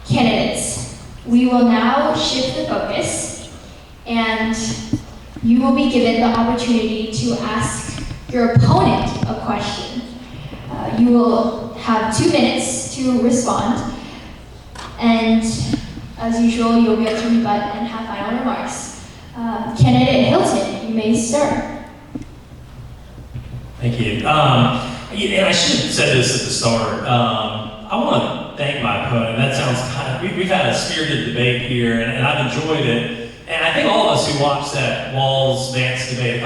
Speaker 1: Candidates, we will now shift the focus, and you will be given the opportunity to ask your opponent a question. You will have 2 minutes to respond, and as usual, you'll be able to rebut and have final remarks. Candidate Hilton, you may start.
Speaker 2: Thank you. And I should have said this at the start. I want to thank my opponent. That sounds kind of, we've had a spirited debate here, and I've enjoyed it. And I think all of us who watched that Walls-Vance debate,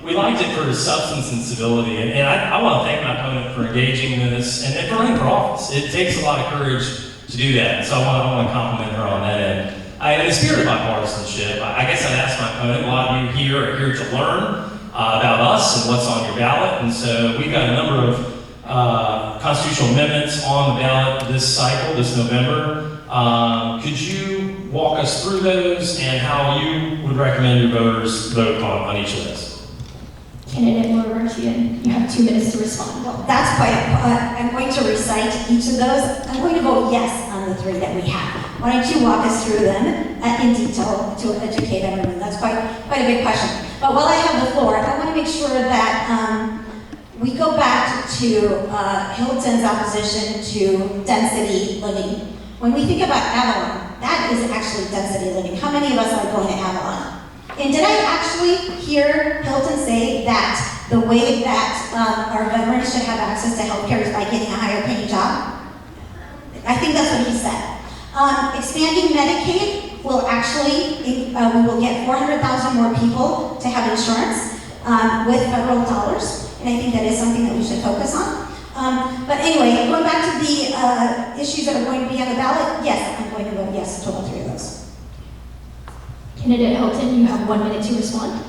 Speaker 2: we liked it for its substance and civility. And I want to thank my opponent for engaging in this and for running for office. It takes a lot of courage to do that. So I want to compliment her on that end. In the spirit of bipartisanship, I guess I'd ask my opponent, a lot of you here are here to learn about us and what's on your ballot. And so we've got a number of constitutional amendments on the ballot this cycle, this November. Could you walk us through those and how you would recommend your voters vote on each of those?
Speaker 1: Candidate Moore-Martian, you have 2 minutes to respond.
Speaker 3: Well, that's quite, I'm going to recite each of those. I'm going to vote yes on the 3 that we have. Why don't you walk us through them in detail to educate everyone? That's quite a big question. But while I have the floor, I want to make sure that we go back to Hilton's opposition to density living. When we think about Avalon, that is actually density living. How many of us are going to Avalon? And did I actually hear Hilton say that the way that our veterans should have access to health care is by getting a higher paying job? I think that's what he said. Expanding Medicaid will actually, we will get 400,000 more people to have insurance with federal dollars. And I think that is something that we should focus on. But anyway, going back to the issues that are going to be on the ballot, yes, I'm going to vote yes to all 3 of those.
Speaker 1: Candidate Hilton, you have 1 minute to respond.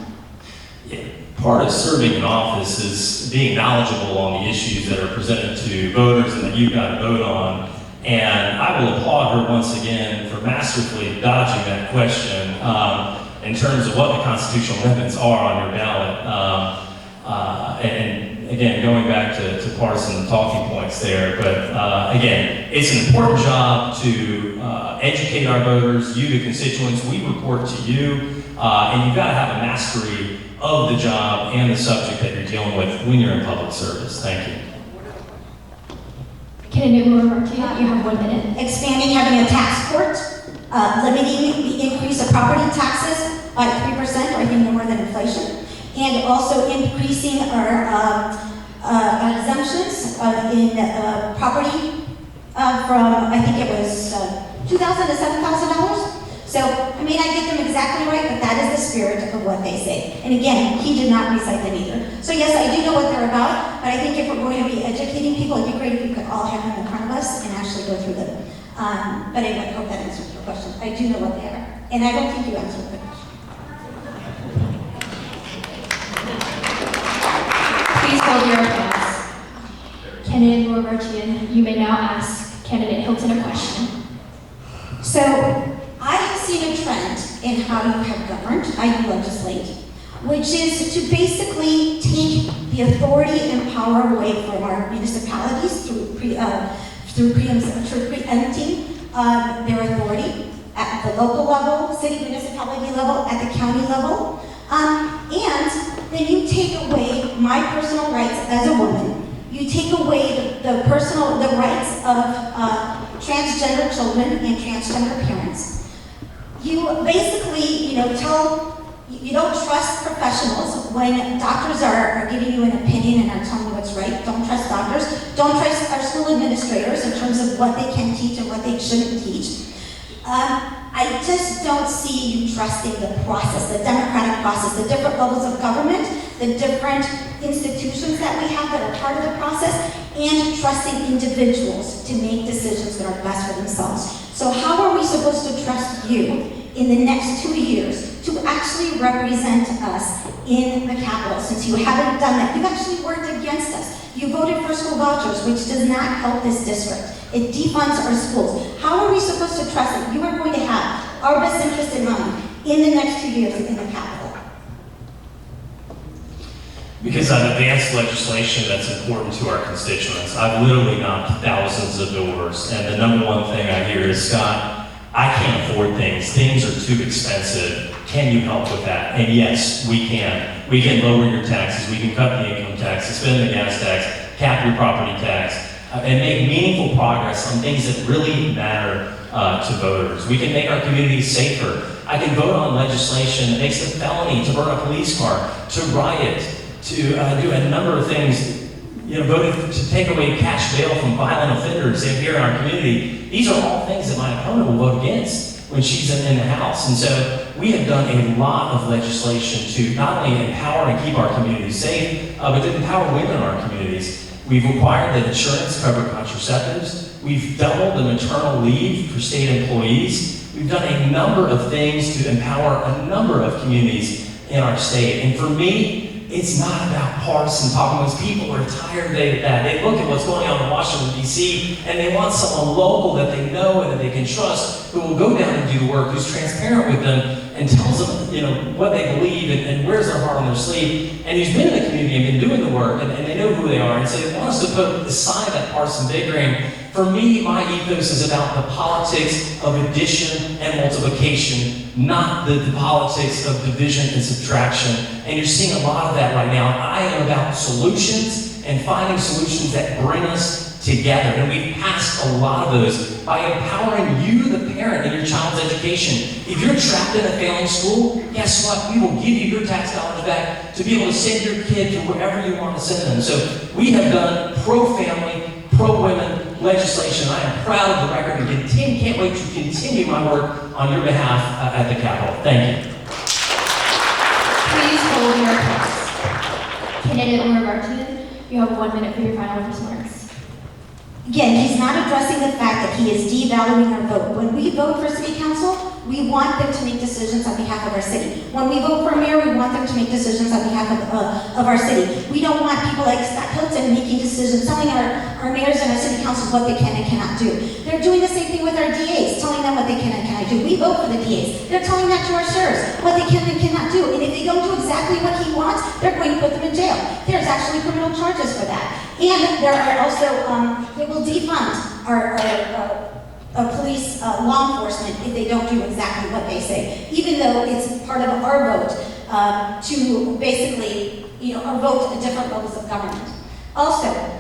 Speaker 2: Yeah. Part of serving in office is being knowledgeable on the issues that are presented to voters and that you've got to vote on. And I will applaud her once again for masterfully dodging that question in terms of what the constitutional amendments are on your ballot. And again, going back to partisan talking points there, but again, it's an important job to educate our voters, you the constituents, we report to you, and you've got to have a mastery of the job and the subject that you're dealing with when you're in public service. Thank you.
Speaker 1: Candidate Moore-Martian, you have 1 minute.
Speaker 3: Expanding having a tax court, limiting the increase of property taxes by 3%, or I think more than inflation, and also increasing our exemptions in property from, I think it was $2,000 to $7,000. So, I mean, I get them exactly right, but that is the spirit of what they say. And again, he did not recite them either. So yes, I do know what they're about, but I think if we're going to be educating people, it'd be great if we could all have them in front of us and actually go through them. But anyway, I hope that answers your question. I do know what they are. And I don't think you answered the question.
Speaker 1: Please hold your applause. Candidate Moore-Martian, you may now ask Candidate Hilton a question.
Speaker 3: So, I have seen a trend in how you have governed, how you legislate, which is to basically take the authority and power away from our municipalities through preempting their authority at the local level, city municipality level, at the county level, and then you take away my personal rights as a woman. You take away the rights of transgender children and transgender parents. You basically, tell You don't trust professionals. When doctors are giving you an opinion and are telling you what's right, don't trust doctors. Don't trust our school administrators in terms of what they can teach and what they shouldn't teach. I just don't see you trusting the process, the democratic process, the different levels of government, the different institutions that we have that are part of the process, and trusting individuals to make decisions that are best for themselves. So how are we supposed to trust you in the next 2 years to actually represent us in the Capitol, since you haven't done that? You've actually worked against us. You voted for school vouchers, which does not help this district. It defunds our schools. How are we supposed to trust that you are going to have our best interest in mind in the next 2 years in the Capitol?
Speaker 2: Because I've advanced legislation that's important to our constituents. I've literally knocked thousands of doors, and the number one thing I hear is, Scott, I can't afford things. Things are too expensive. Can you help with that? And yes, we can. We can lower your taxes. We can cut the income tax, suspend the gas tax, cap your property tax, and make meaningful progress on things that really matter to voters. We can make our communities safer. I can vote on legislation that makes it a felony to burn a police car, to riot, to do a number of things. Voted to take away cash bail from violent offenders here in our community. These are all things that my opponent will vote against when she's in the House. And so we have done a lot of legislation to not only empower and keep our communities safe, but to empower women in our communities. We've required that insurance cover contraceptives. We've doubled the maternal leave for state employees. We've done a number of things to empower a number of communities in our state. And for me, it's not about partisan talking. Those people are tired of that. They look at what's going on in Washington, D.C., and they want someone local that they know and that they can trust, who will go down and do the work, who's transparent with them and tells them, what they believe and wears their heart on their sleeve, and who's been in the community and been doing the work, and they know who they are. And so they want us to put aside that partisan bickering. For me, my ethos is about the politics of addition and multiplication, not the politics of division and subtraction. And you're seeing a lot of that right now. I am about solutions and finding solutions that bring us together. And we've passed a lot of those by empowering you, the parent, in your child's education. If you're trapped in a failing school, guess what? We will give you your tax dollars back to be able to send your kid to wherever you want to send them. So we have done pro-family, pro-women legislation. I am proud of the record and can't wait to continue my work on your behalf at the Capitol. Thank you.
Speaker 1: Please hold your applause. Candidate Moriarty, you have 1 minute for your final remarks.
Speaker 3: Again, he's not addressing the fact that he is devaluing our vote. When we vote for city council, we want them to make decisions on behalf of our city. When we vote for mayor, we want them to make decisions on behalf of our city. We don't want people like Scott Hilton making decisions, telling our mayors and our city councils what they can and cannot do. They're doing the same thing with our DAs, telling them what they can and cannot do. We vote for the DAs. They're telling that to our sheriffs, what they can and cannot do. And if they don't do exactly what he wants, they're going to put them in jail. There's actually criminal charges for that. And there are also, they will defund our police law enforcement if they don't do exactly what they say, even though it's part of our vote to basically, our vote at different levels of government. Also,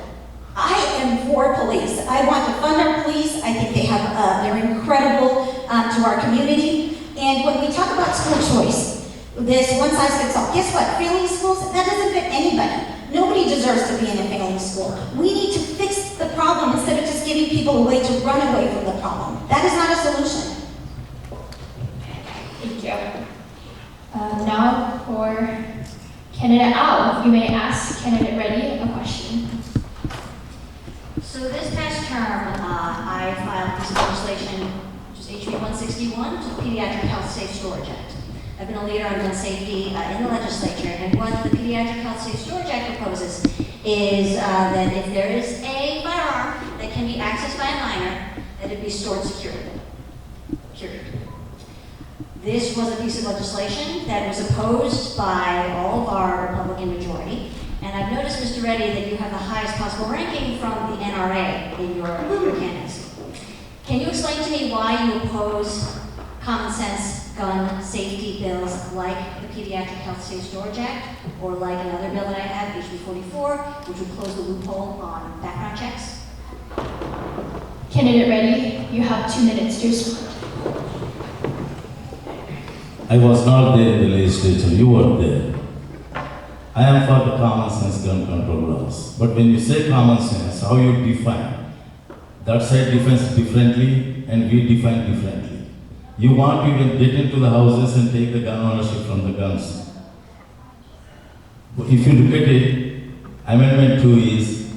Speaker 3: I am for police. I want to fund our police. I think they have, they're incredible to our community. And when we talk about school choice, this one size fits all, guess what? Failing schools, that doesn't fit anybody. Nobody deserves to be in a failing school. We need to fix the problem instead of just giving people a way to run away from the problem. That is not a solution.
Speaker 1: Thank you. Now for candidate Al, you may ask candidate Reddy a question.
Speaker 4: So this past term, I filed a piece of legislation, which is HB 161, which is the Pediatric Health Safe Storage Act. I've been a leader on gun safety in the legislature, and what the Pediatric Health Safe Storage Act proposes is that if there is a firearm that can be accessed by a minor, that it be stored securely. Period. This was a piece of legislation that was opposed by all of our Republican majority, and I've noticed, Mr. Reddy, that you have the highest possible ranking from the NRA in your candidacy. Can you explain to me why you oppose common sense gun safety bills like the Pediatric Health Safe Storage Act, or like another bill that I have, HB 44, which would close the loophole on background checks?
Speaker 1: Candidate Reddy, you have 2 minutes to respond.
Speaker 5: I was not there in the legislature, you were there. I am for the common sense gun control laws. But when you say common sense, how you define? That side defines differently and we define differently. You want to even get into the houses and take the gun ownership from the guns. But if you look at it, Amendment 2 is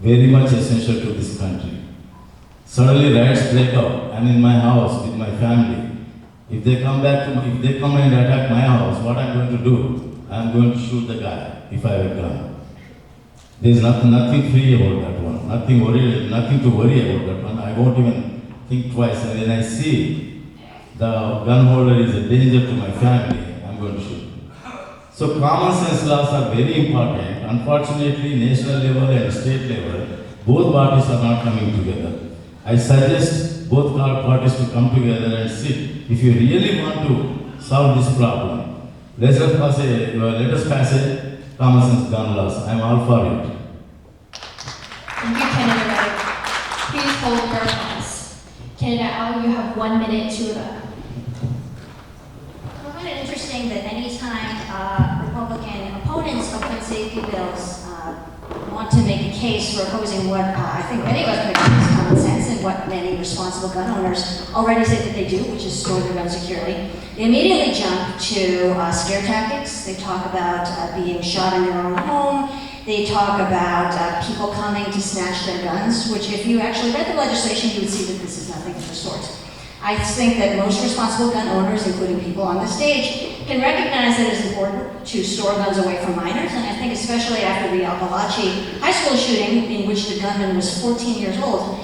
Speaker 5: very much essential to this country. Suddenly riots break out. I'm in my house with my family. If they come and attack my house, what I'm going to do? I'm going to shoot the guy if I have a gun. There's nothing free about that one. Nothing to worry about that one. I won't even think twice. And when I see the gun holder is a danger to my family, I'm going to shoot. So common sense laws are very important. Unfortunately, national level and state level, both parties are not coming together. I suggest both parties to come together and sit. If you really want to solve this problem, let us pass a common sense gun laws. I'm all for it.
Speaker 1: Thank you, Candidate Wright. Please hold your applause. Candidate Al, you have 1 minute to rebut.
Speaker 4: I find it interesting that anytime Republican opponents of gun safety bills want to make a case for opposing what I think many of us would agree is common sense and what many responsible gun owners already say that they do, which is store their guns securely, they immediately jump to scare tactics. They talk about being shot in their own home. They talk about people coming to snatch their guns, which if you actually read the legislation, you would see that this is nothing of the sort. I think that most responsible gun owners, including people on the stage, can recognize that it is important to store guns away from minors, and I think especially after the Chattahoochee High School shooting, in which the gunman was 14 years old,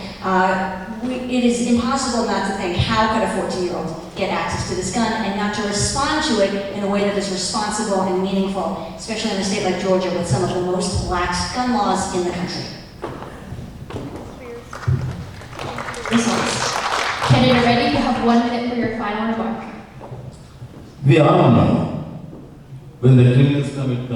Speaker 4: it is impossible not to think, how could a 14-year-old get access to this gun and not to respond to it in a way that is responsible and meaningful, especially in a state like Georgia with some of the most lax gun laws in the country.
Speaker 1: Candidate Reddy, you have 1 minute for your final remark.
Speaker 5: We all know when the criminals commit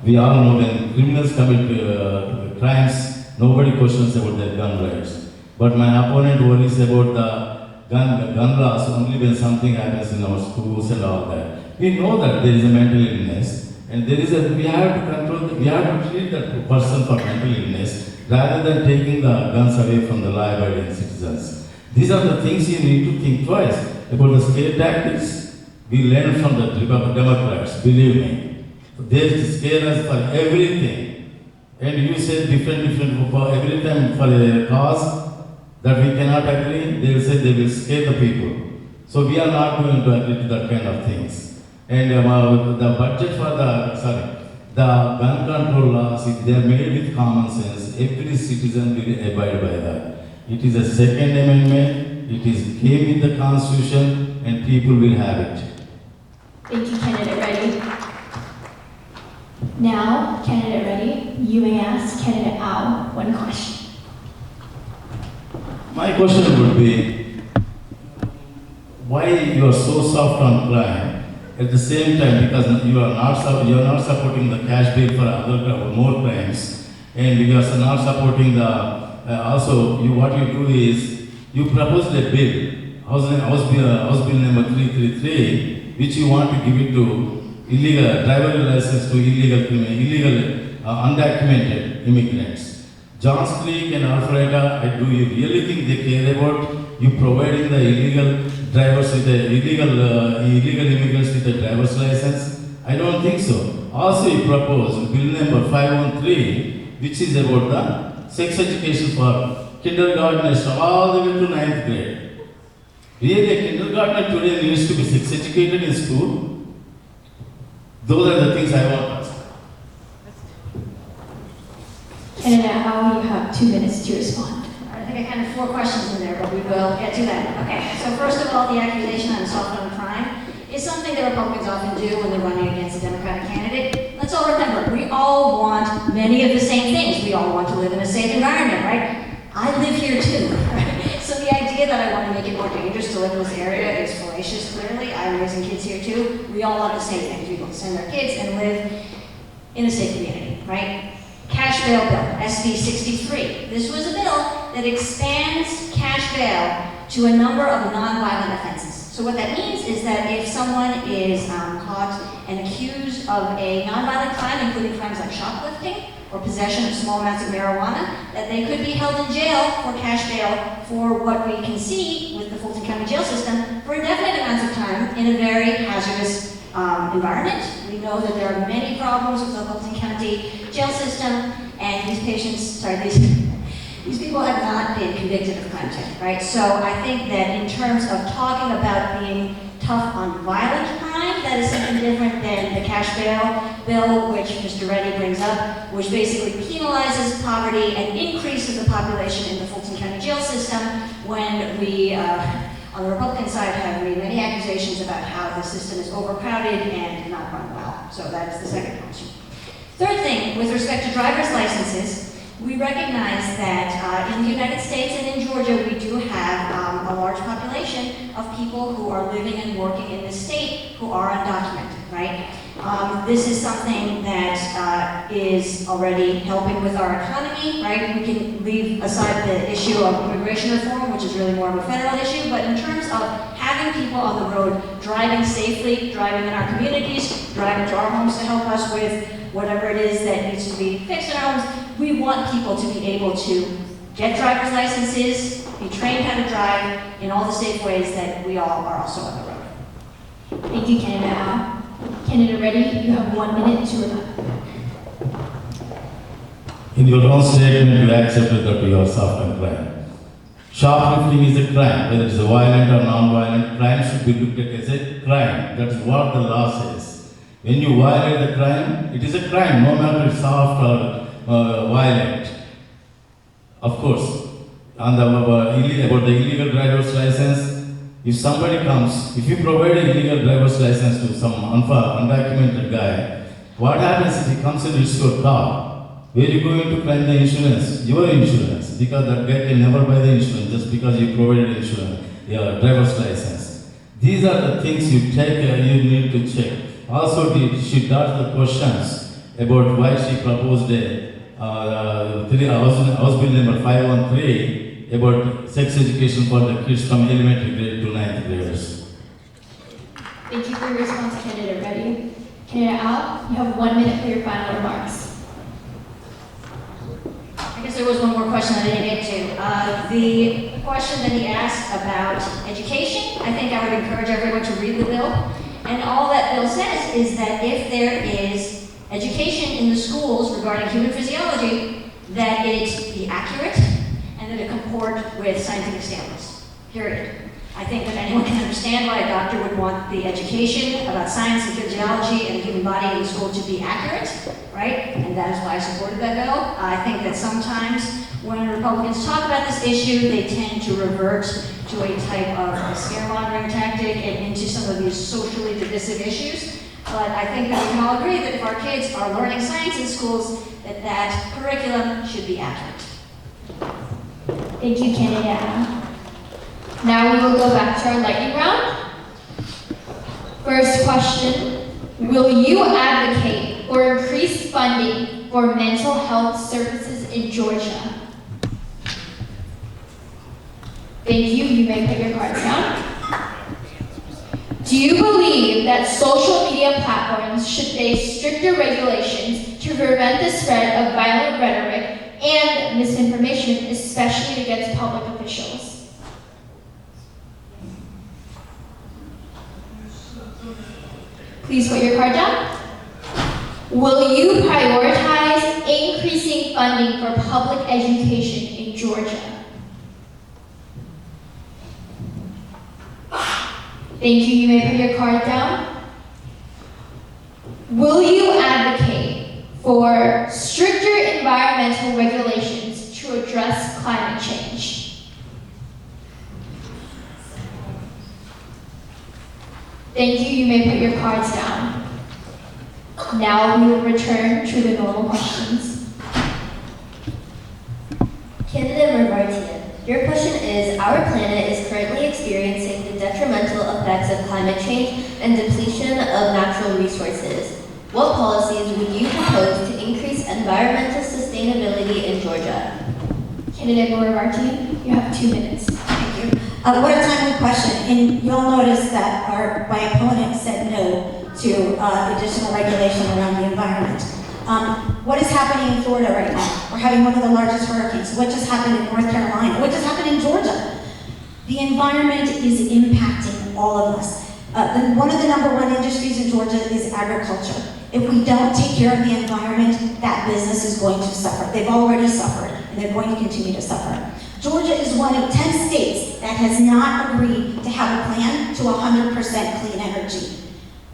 Speaker 5: we all know when criminals commit crimes, nobody questions about their gun rights. But my opponent worries about the gun laws only when something happens in our schools and all that. We know that there is a mental illness, and we have to control. We have to treat that person for mental illness rather than taking the guns away from the law-abiding citizens. These are the things you need to think twice about the scare tactics. We learn from the Democrats, believe me. They scare us for everything. And you say different for every time for a cause that we cannot agree, they will say they will scare the people. So we are not going to agree to that kind of things. And the budget for the gun control laws, if they are made with common sense, every citizen will abide by that. It is a second amendment, it is came with the Constitution, and people will have it.
Speaker 1: Thank you, Candidate Reddy. Now, Candidate Reddy, you may ask Candidate Al 1 question.
Speaker 5: My question would be, why you are so soft on crime at the same time, because you are not supporting the cash bail for more crimes, and you are not supporting the what you do is you proposed a bill, House Bill number 333, which you want to give it to illegal driver license to illegal undocumented immigrants. Johns Creek and Alpharetta, do you really think they care about you providing the illegal drivers with the illegal immigrants with a driver's license? I don't think so. Also, you proposed bill number 513, which is about the sex education for kindergartners all the way to 9th grade. Really, a kindergartner today needs to be sex educated in school? Those are the things I want to ask.
Speaker 1: Candidate Al, you have 2 minutes to respond.
Speaker 4: I think I kind of 4 questions in there, but we will get to that. Okay, so first of all, the accusation on soft on crime is something that Republicans often do when they're running against a Democratic candidate. Let's all remember, we all want many of the same things. We all want to live in a safe environment, right? I live here too, right? So the idea that I want to make it more dangerous to live in this area is fallacious, clearly. I'm raising kids here too. We all want the same things. We want to send our kids and live in a safe community, right? Cash bail bill, SB 63. This was a bill that expands cash bail to a number of nonviolent offenses. So what that means is that if someone is caught and accused of a nonviolent crime, including crimes like shoplifting or possession of small amounts of marijuana, that they could be held in jail for cash bail for what we can see with the Fulton County jail system for indefinite amounts of time in a very hazardous environment. We know that there are many problems with the Fulton County jail system, and these people have not been convicted of crimes yet, right? So I think that in terms of talking about being tough on violent crime, that is something different than the cash bail bill, which Mr. Reddy brings up, which basically penalizes poverty and increases the population in the Fulton County jail system when we, on the Republican side, have made many accusations about how the system is overcrowded and not run well. So that is the second question. Third thing, with respect to driver's licenses, we recognize that in the United States and in Georgia, we do have a large population of people who are living and working in this state who are undocumented, right? This is something that is already helping with our economy, right? We can leave aside the issue of immigration reform, which is really more of a federal issue, but in terms of having people on the road driving safely, driving in our communities, driving to our homes to help us with whatever it is that needs to be fixed in our homes, we want people to be able to get driver's licenses, be trained how to drive in all the safe ways that we all are also on the road.
Speaker 1: Thank you, Candidate. Candidate Reddy, you have 1 minute to reply.
Speaker 5: In your own statement, you accepted that you are soft on crime. Shoplifting is a crime, whether it's a violent or non-violent, crime should be looked at as a crime. That is what the law says. When you violate the crime, it is a crime, no matter if it's soft or violent. Of course, on the about the illegal driver's license, if somebody comes, if you provide an illegal driver's license to some undocumented guy, what happens if he comes and hits your car? Where are you going to claim the insurance? Your insurance, because that guy can never buy the insurance just because you provided insurance, your driver's license. These are the things you you need to check. Also, she asked the questions about why she proposed House Bill number 513 about sex education for the kids from elementary grade to 9th graders.
Speaker 1: Thank you for your response, Candidate Reddy. Candidate Al, you have 1 minute for your final remarks.
Speaker 4: I guess there was one more question that I didn't get to. The question that he asked about education, I think I would encourage everyone to read the bill. And all that bill says is that if there is education in the schools regarding human physiology, that it be accurate and that it comport with scientific standards, period. I think that anyone can understand why a doctor would want the education about science and physiology and the human body in the school to be accurate, right? And that is why I supported that bill. I think that sometimes when Republicans talk about this issue, they tend to revert to a type of scaremongering tactic and into some of these socially divisive issues. But I think that we can all agree that if our kids are learning science in schools, that that curriculum should be accurate.
Speaker 1: Thank you, Candidate Al. Now we will go back to our lightning round. First question, will you advocate for increased funding for mental health services in Georgia? Thank you, you may put your cards down. Do you believe that social media platforms should face stricter regulations to prevent the spread of violent rhetoric and misinformation, especially against public officials? Please put your card down. Will you prioritize increasing funding for public education in Georgia? Thank you, you may put your card down. Will you advocate for stricter environmental regulations to address climate change? Thank you, you may put your cards down. Now we will return to the normal questions.
Speaker 7: Candidate Marvartian, your question is, our planet is currently experiencing the detrimental effects of climate change and depletion of natural resources. What policies would you propose to increase environmental sustainability in Georgia?
Speaker 1: Candidate Marvartian, you have 2 minutes.
Speaker 3: Thank you. What a timely question, and you'll notice that my opponent said no to additional regulation around the environment. What is happening in Florida right now? We're having one of the largest hurricanes. What just happened in North Carolina? What just happened in Georgia? The environment is impacting all of us. One of the #1 industries in Georgia is agriculture. If we don't take care of the environment, that business is going to suffer. They've already suffered, and they're going to continue to suffer. Georgia is one of 10 states that has not agreed to have a plan to 100% clean energy.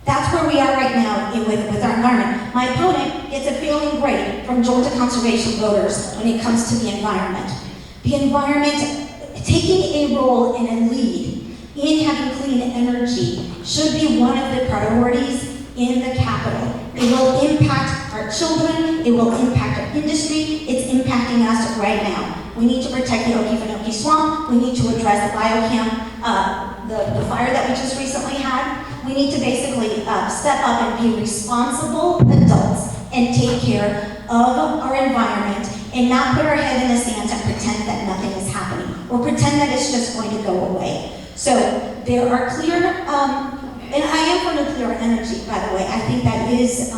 Speaker 3: That's where we are right now with our environment. My opponent gets a failing grade from Georgia conservation voters when it comes to the environment. The environment, taking a role and a lead in having clean energy should be one of the priorities in the capital. It will impact our children, it will impact our industry, it's impacting us right now. We need to protect the Okefenokee Swamp, we need to address the biocam, the fire that we just recently had. We need to basically step up and be responsible adults and take care of our environment and not put our head in the sand and pretend that nothing is happening or pretend that it's just going to go away. So there are clear, and I am for nuclear energy, by the way. I think that is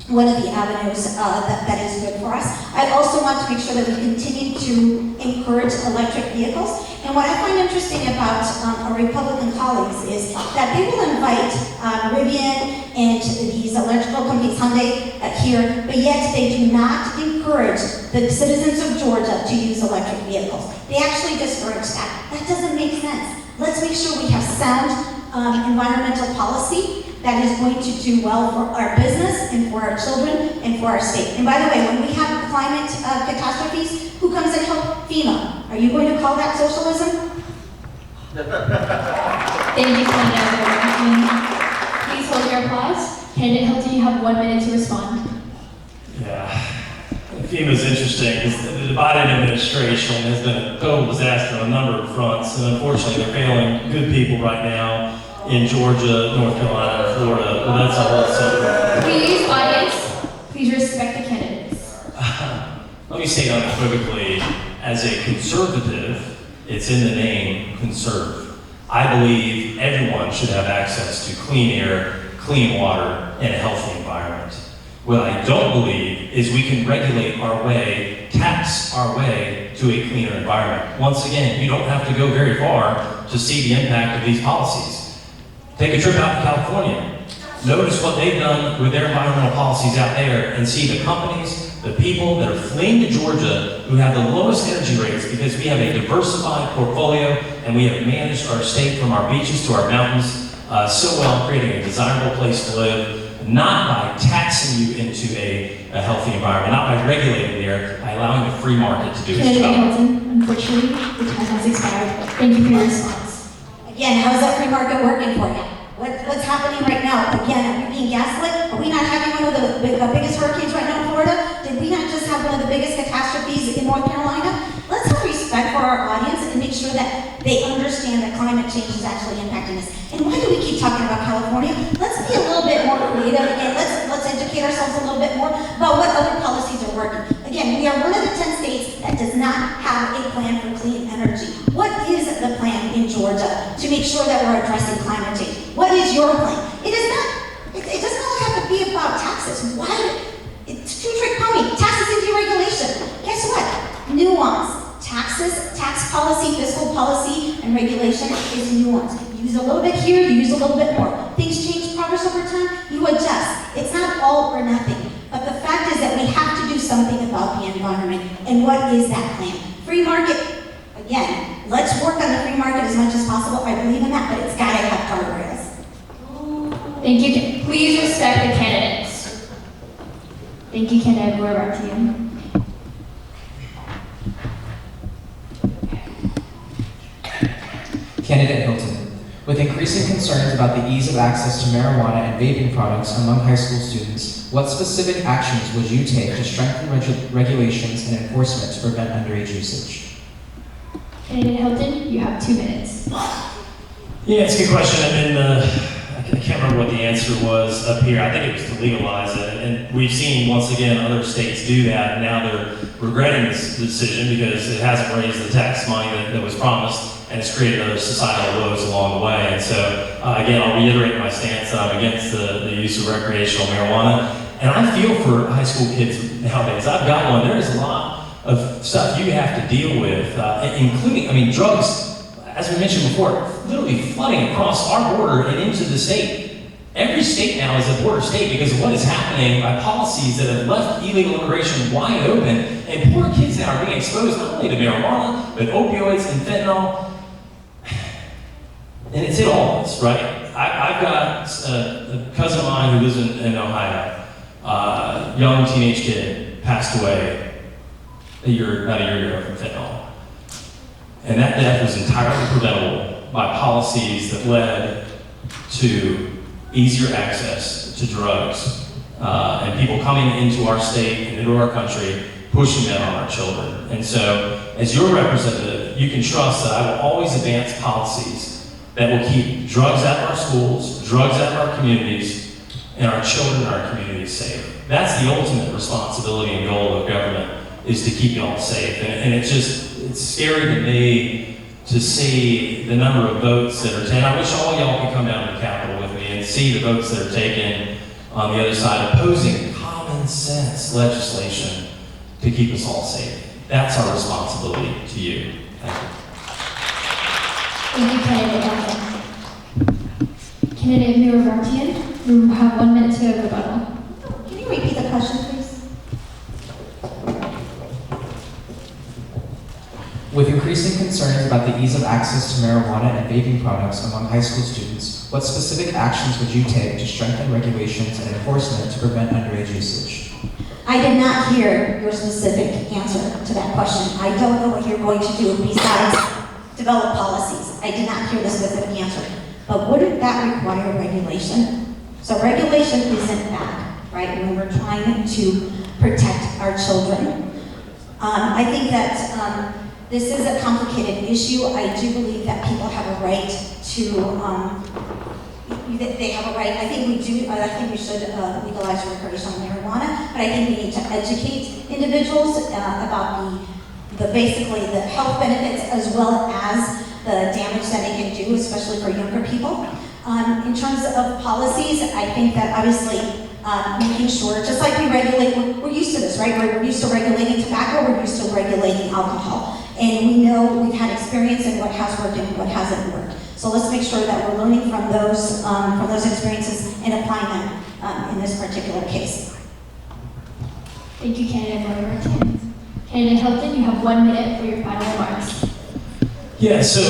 Speaker 3: one of the avenues that is good for us. I also want to make sure that we continue to encourage electric vehicles. And what I find interesting about our Republican colleagues is that they will invite Rivian and these electrical companies, Hyundai, here, but yet they do not encourage the citizens of Georgia to use electric vehicles. They actually discourage that. That doesn't make sense. Let's make sure we have sound environmental policy that is going to do well for our business and for our children and for our state. And by the way, when we have climate catastrophes, who comes and help? FEMA. Are you going to call that socialism?
Speaker 1: Thank you, Candidate. Please hold your applause. Candidate Hilton, you have 1 minute to respond.
Speaker 2: Yeah. FEMA's interesting because the Biden administration has been a total disaster on a number of fronts, and unfortunately they're failing good people right now in Georgia, North Carolina, and Florida. But that's a whole subject.
Speaker 1: Please, audience, please respect the candidates.
Speaker 2: Let me state unequivocally, as a conservative, it's in the name conserve. I believe everyone should have access to clean air, clean water, and a healthy environment. What I don't believe is we can regulate our way, tax our way to a cleaner environment. Once again, you don't have to go very far to see the impact of these policies. Take a trip out to California. Notice what they've done with their environmental policies out there and see the companies, the people that are fleeing to Georgia who have the lowest energy rates because we have a diversified portfolio and we have managed our state from our beaches to our mountains so well, creating a desirable place to live, not by taxing you into a healthy environment, not by regulating there, by allowing the free market to do its
Speaker 1: Candidate
Speaker 2: job.
Speaker 1: Hilton, unfortunately, the time has expired. Thank you for your response.
Speaker 3: Again, how's that free market working for you? What's happening right now? Again, are we being gaslit? Are we not having one of the biggest hurricanes right now in Florida? Did we not just have one of the biggest catastrophes in North Carolina? Let's have respect for our audience and make sure that they understand that climate change is actually impacting us. And why do we keep talking about California? Let's be a little bit more creative and let's educate ourselves a little bit more about what other policies are working. Again, we are one of the 10 states that does not have a plan for clean energy. What is the plan in Georgia to make sure that we're addressing climate change? What is your plan? It is not, it doesn't all have to be about taxes. Why? It's two-trick pony, taxes and deregulation. Guess what? Nuance. Taxes, tax policy, fiscal policy, and regulation is nuance. You use a little bit here, you use a little bit more. Things change, progress over time, you adjust. It's not all or nothing. But the fact is that we have to do something about the environment. And what is that plan? Free market, again, let's work on the free market as much as possible. I believe in that, but it's gotta have guardrails.
Speaker 1: Thank you. Please respect the candidates. Thank you, candidate. We're back to you.
Speaker 6: Candidate Hilton, with increasing concerns about the ease of access to marijuana and vaping products among high school students, what specific actions would you take to strengthen regulations and enforcement to prevent underage usage?
Speaker 1: Candidate Hilton, you have 2 minutes.
Speaker 2: Yeah, it's a good question. I can't remember what the answer was up here. I think it was to legalize it. And we've seen, once again, other states do that. And now they're regretting this decision because it hasn't raised the tax money that was promised. and it's created other societal woes along the way. And so, again, I'll reiterate my stance that I'm against the use of recreational marijuana. And I feel for high school kids nowadays. I've got one. There is a lot of stuff you have to deal with, including, drugs, as we mentioned before, literally flooding across our border and into the state. Every state now is a border state because of what is happening by policies that have left illegal immigration wide open, and poor kids now are being exposed not only to marijuana, but opioids and fentanyl. And it's hit all of us, right? I've got a cousin of mine who lives in Ohio. Young teenage kid passed away about a year ago from fentanyl. And that death was entirely preventable by policies that led to easier access to drugs, and people coming into our state and into our country, pushing that on our children. And so, as your representative, you can trust that I will always advance policies that will keep drugs out of our schools, drugs out of our communities, and our children and our communities safe. That's the ultimate responsibility and goal of government, is to keep y'all safe. And it's scary to me to see the number of votes that are taken. I wish all y'all could come down to the Capitol with me and see the votes that are taken on the other side, opposing common sense legislation to keep us all safe. That's our responsibility to you. Thank you.
Speaker 1: Thank you, Candidate. Candidate Miravartian, you have 1 minute to rebuttal.
Speaker 3: Can you repeat the question, please?
Speaker 6: With increasing concerns about the ease of access to marijuana and vaping products among high school students, what specific actions would you take to strengthen regulations and enforcement to prevent underage usage?
Speaker 3: I did not hear your specific answer to that question. I don't know what you're going to do besides develop policies. I did not hear the specific answer. But wouldn't that require regulation? So regulation isn't bad, right? When we're trying to protect our children. I think that this is a complicated issue. I do believe that people have a right to, they have a right, I think we should legalize recreational marijuana, but I think we need to educate individuals about basically the health benefits as well as the damage that it can do, especially for younger people. In terms of policies, I think that obviously making sure, just like we regulate, we're used to this, right? We're used to regulating tobacco, we're used to regulating alcohol. And we know we've had experience in what has worked and what hasn't worked. So let's make sure that we're learning from those experiences and applying them in this particular case.
Speaker 1: Thank you, Candidate Miravartian. Candidate Hilton, you have 1 minute for your final remarks.
Speaker 2: Yeah, so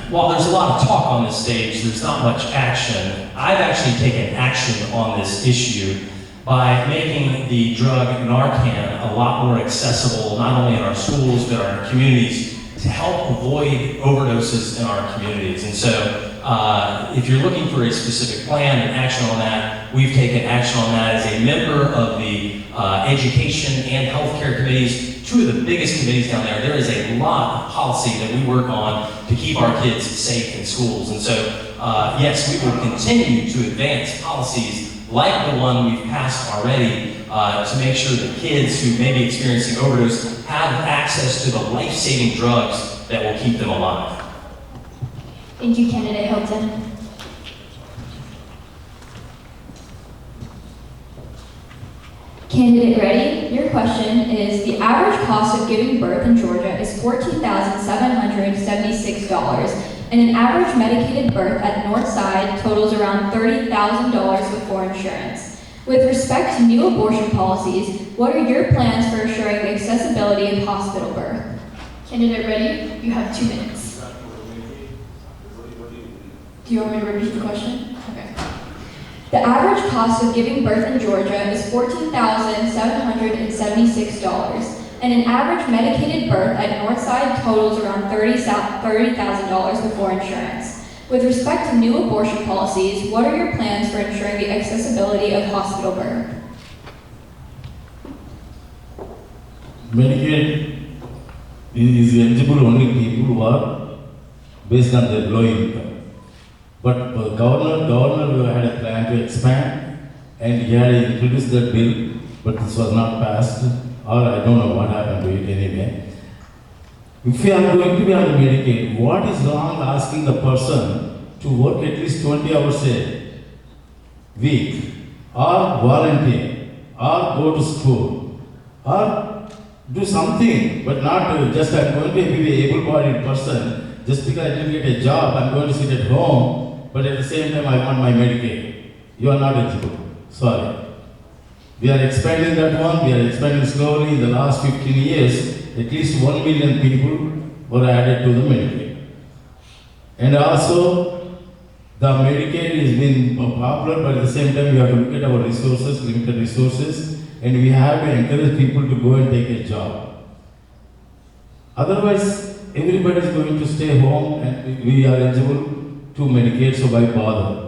Speaker 2: while there's a lot of talk on this stage, there's not much action. I've actually taken action on this issue by making the drug Narcan a lot more accessible, not only in our schools, but in our communities, to help avoid overdoses in our communities. And so, if you're looking for a specific plan and action on that, we've taken action on that as a member of the education and healthcare committees, two of the biggest committees down there. There is a lot of policy that we work on to keep our kids safe in schools. And so, yes, we will continue to advance policies like the one we've passed already, to make sure that kids who may be experiencing overdose have access to the life-saving drugs that will keep them alive.
Speaker 1: Thank you, Candidate Hilton. Candidate Reddy, your question is, the average cost of giving birth in Georgia is $14,776, and an average medicated birth at Northside totals around $30,000 before insurance. With respect to new abortion policies, what are your plans for ensuring the accessibility of hospital birth? Candidate Reddy, you have 2 minutes. Do you want me to repeat the question? Okay. The average cost of giving birth in Georgia is $14,776, and an average medicated birth at Northside totals around $30,000 before insurance. With respect to new abortion policies, what are your plans for ensuring the accessibility of hospital birth?
Speaker 5: Medicaid is eligible only people who are based on their low income. But the governor had a plan to expand, and he had introduced that bill, but this was not passed, or I don't know what happened to it anyway. If you are going to be on Medicaid, what is wrong asking the person to work at least 20 hours a week, or volunteer, or go to school, or do something, but not just I'm going to be an able-bodied person, just because I didn't get a job, I'm going to sit at home, but at the same time I want my Medicaid. You are not eligible. Sorry. We are expanding that one, we are expanding slowly. In the last 15 years, at least 1 million people were added to the Medicaid. And also, the Medicaid has been popular, but at the same time we have to look at our resources, limited resources, and we have to encourage people to go and take a job. Otherwise, everybody is going to stay home and we are eligible to Medicaid, so why bother?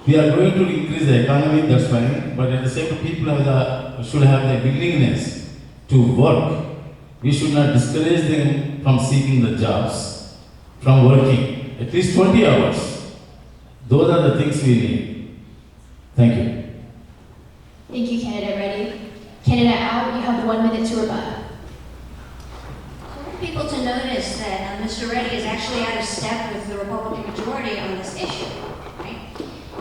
Speaker 5: We are going to increase the economy, that's fine, but at the same time, people should have the willingness to work. We should not discourage them from seeking the jobs, from working, at least 20 hours. Those are the things we need. Thank you.
Speaker 1: Thank you, candidate Reddy. Candidate Al, you have 1 minute to rebut.
Speaker 4: I want people to notice that Mr. Reddy is actually out of step with the Republican majority on this issue, right?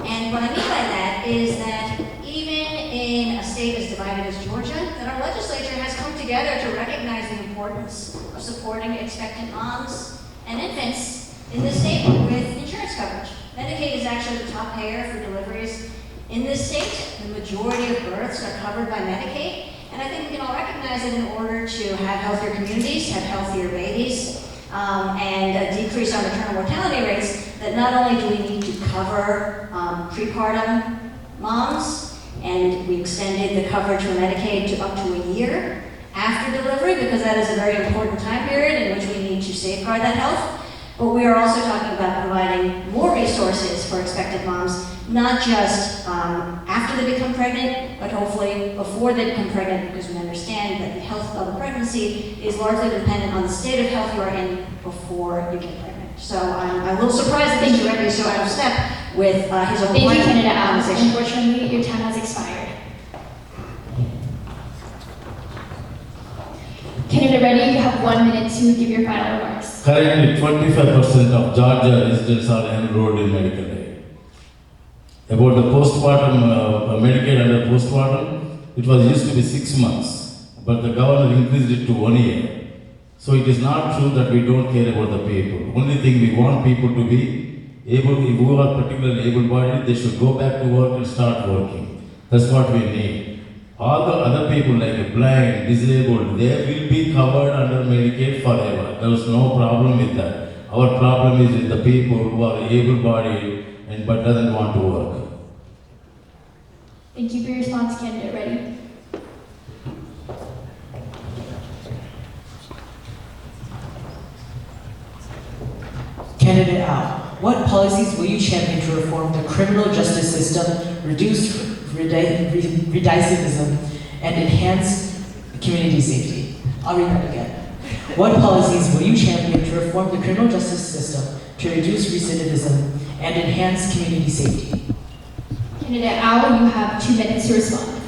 Speaker 4: And what I mean by that is that even in a state as divided as Georgia, that our legislature has come together to recognize the importance of supporting expectant moms and infants in this state with insurance coverage. Medicaid is actually the top payer for deliveries in this state. The majority of births are covered by Medicaid, and I think we can all recognize that in order to have healthier communities, have healthier babies, and decrease our maternal mortality rates, that not only do we need to cover prepartum moms, and we extended the coverage for Medicaid to up to a year after delivery, because that is a very important time period in which we need to safeguard that health. But we are also talking about providing more resources for expectant moms, not just after they become pregnant, but hopefully before they become pregnant, because we understand that the health of a pregnancy is largely dependent on the state of health you are in before you get pregnant. So I'm a little surprised that Mr. Reddy is so out of step with his own
Speaker 1: Thank you, candidate Al.
Speaker 4: conversation.
Speaker 1: Unfortunately, your time has expired. Candidate Reddy, you have 1 minute to give your final remarks.
Speaker 5: Currently, 25% of Georgia residents are enrolled in medical aid. About the postpartum, Medicaid under postpartum, it was used to be 6 months, but the governor increased it to 1 year. So it is not true that we don't care about the people. Only thing we want people to be able, who are particularly able-bodied, they should go back to work and start working. That's what we need. All the other people like blind, disabled, they will be covered under Medicaid forever. There is no problem with that. Our problem is with the people who are able-bodied and but doesn't want to work.
Speaker 1: Thank you for your response, candidate Reddy.
Speaker 8: Candidate Al, what policies will you champion to reform the criminal justice system, reduce recidivism, and enhance community safety? I'll read that again. What policies will you champion to reform the criminal justice system, to reduce recidivism, and enhance community safety?
Speaker 1: Candidate Al, you have 2 minutes to respond.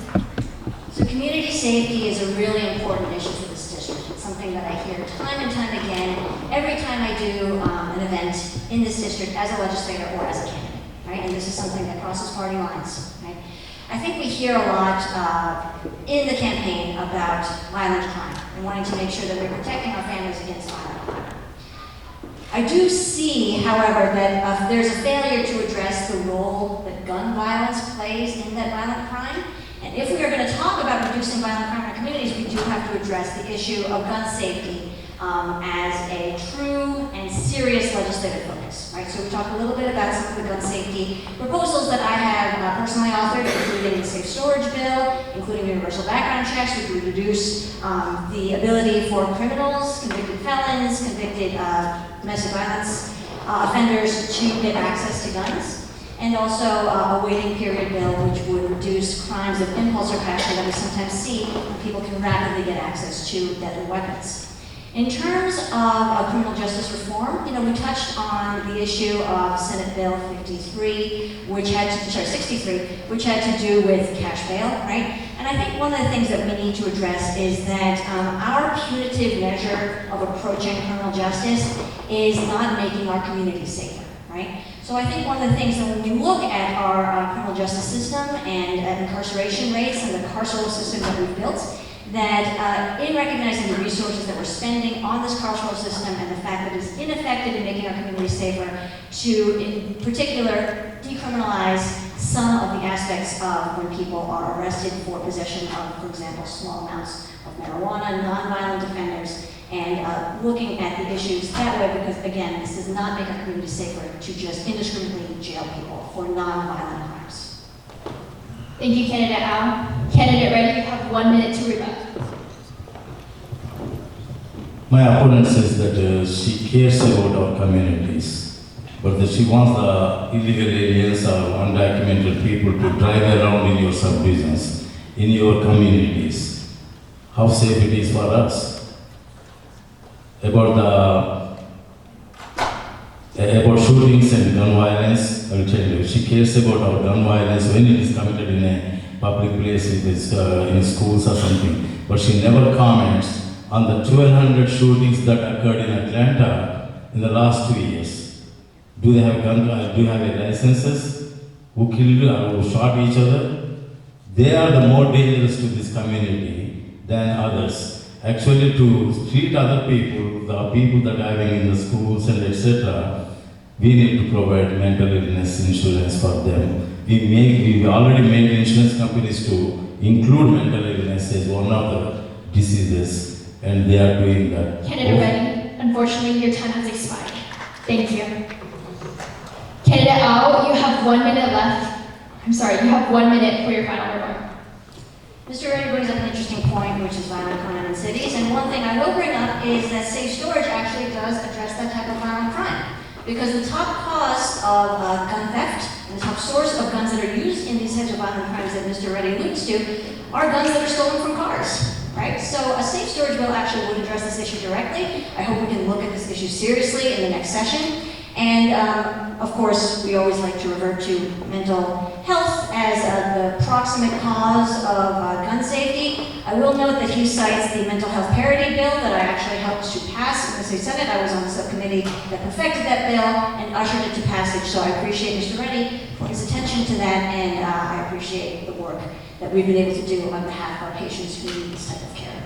Speaker 4: So community safety is a really important issue for this district. It's something that I hear time and time again every time I do an event in this district as a legislator or as a candidate, right? And this is something that crosses party lines, right? I think we hear a lot in the campaign about violent crime and wanting to make sure that we're protecting our families against violent crime. I do see, however, that there's a failure to address the role that gun violence plays in that violent crime. And if we are going to talk about reducing violent crime in our communities, we do have to address the issue of gun safety as a true and serious legislative focus, right? So we talk a little bit about some of the gun safety proposals that I have personally authored, including the safe storage bill, including universal background checks, which would reduce the ability for criminals, convicted felons, convicted domestic violence offenders to get access to guns. And also a waiting period bill, which would reduce crimes of impulse or passion that we sometimes see when people can rapidly get access to deadly weapons. In terms of criminal justice reform, we touched on the issue of Senate Bill 63, 63, which had to do with cash bail, right? And I think one of the things that we need to address is that our punitive measure of approaching criminal justice is not making our communities safer, right? So I think one of the things that when we look at our criminal justice system and incarceration rates and the carceral system that we've built, that in recognizing the resources that we're spending on this carceral system and the fact that it's ineffective in making our communities safer, to in particular decriminalize some of the aspects of when people are arrested for possession of, for example, small amounts of marijuana, nonviolent offenders, and looking at the issues that way, because again, this does not make our communities safer to just indiscriminately jail people for nonviolent crimes.
Speaker 1: Thank you, Candidate Al. Candidate Reddy, you have 1 minute to rebut.
Speaker 5: My opponent says that she cares about our communities, but that she wants the illegal aliens or undocumented people to drive around in your subdivisions, in your communities. How safe it is for us? About shootings and gun violence, I will tell you, she cares about our gun violence when it is committed in a public place, in schools or something. But she never comments on the 1,200 shootings that occurred in Atlanta in the last 2 years. Do they have do you have licenses? Who killed or who shot each other? They are the more dangerous to this community than others. Actually, to treat other people, the people that are having in the schools and etc., we need to provide mental illness insurance for them. We already made insurance companies to include mental illness as one of the diseases, and they are doing that.
Speaker 1: Candidate Reddy, unfortunately, your time has expired. Thank you. Candidate Al, you have 1 minute left. I'm sorry, you have 1 minute for your final remark.
Speaker 4: Mr. Reddy brings up an interesting point, which is violent crime in cities, and one thing I will bring up is that safe storage actually does address that type of violent crime. Because the top cause of gun theft, and the top source of guns that are used in these types of violent crimes that Mr. Reddy alludes to, are guns that are stolen from cars, right? So a safe storage bill actually would address this issue directly. I hope we can look at this issue seriously in the next session. And of course, we always like to revert to mental health as the proximate cause of gun safety. I will note that he cites the mental health parity bill that I actually helped to pass in the state Senate. I was on the subcommittee that perfected that bill and ushered it to passage. So I appreciate Mr. Reddy for his attention to that, and I appreciate the work that we've been able to do on behalf of our patients who need this type of care.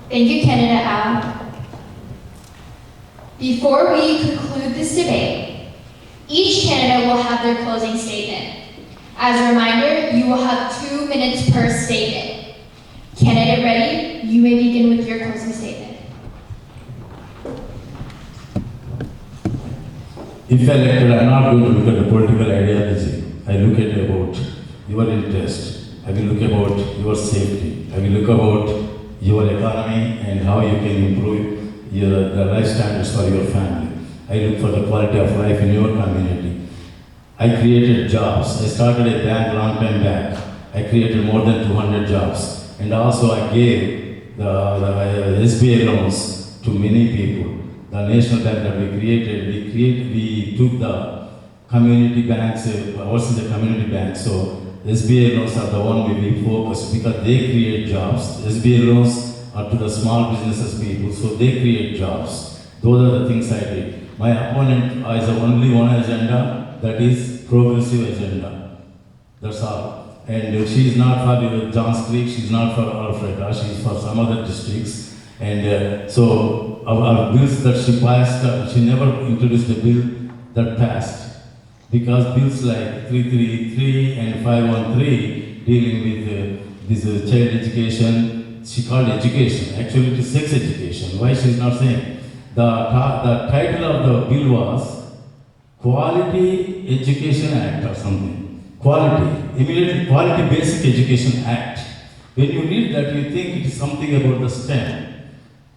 Speaker 1: Thank you, Candidate Al. Before we conclude this debate, each candidate will have their closing statement. As a reminder, you will have 2 minutes per statement. Candidate Reddy, you may begin with your closing statement.
Speaker 5: If elected, I'm not going to look at the political ideology. I look at about your interest. I will look about your safety. I will look about your economy and how you can improve the life standards for your family. I look for the quality of life in your community. I created jobs. I started a bank long time back. I created more than 200 jobs. And also I gave the SBA loans to many people. The national bank that we created, we took the community banks versus the community bank. So SBA loans are the one we focus because they create jobs. SBA loans are to the small businesses people, so they create jobs. Those are the things I did. My opponent has only one agenda, that is progressive agenda. That's all. And she is not for Johns Creek, she is not for Alfreda, she is for some other districts. And so our bills that she passed, she never introduced a bill that passed. Because bills like 333 and 513 dealing with this child education, she called education. Actually, it is sex education. Why she is not saying? The title of the bill was Quality Education Act or something. Quality Basic Education Act. When you read that, you think it is something about the STEM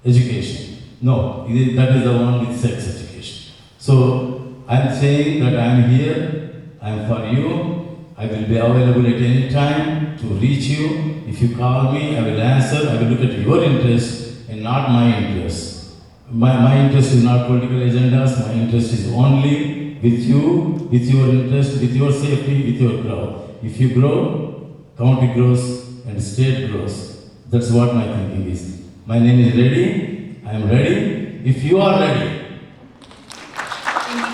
Speaker 5: education. No, that is the one with sex education. So I am saying that I am here, I am for you. I will be available at any time to reach you. If you call me, I will answer. I will look at your interest and and not my interest. My interest is not political agendas, my interest is only with you, with your interest, with your safety, with your growth. If you grow, county grows and state grows. That's what my thinking is. My name is Ready, I am ready. If you are ready,
Speaker 1: Thank you,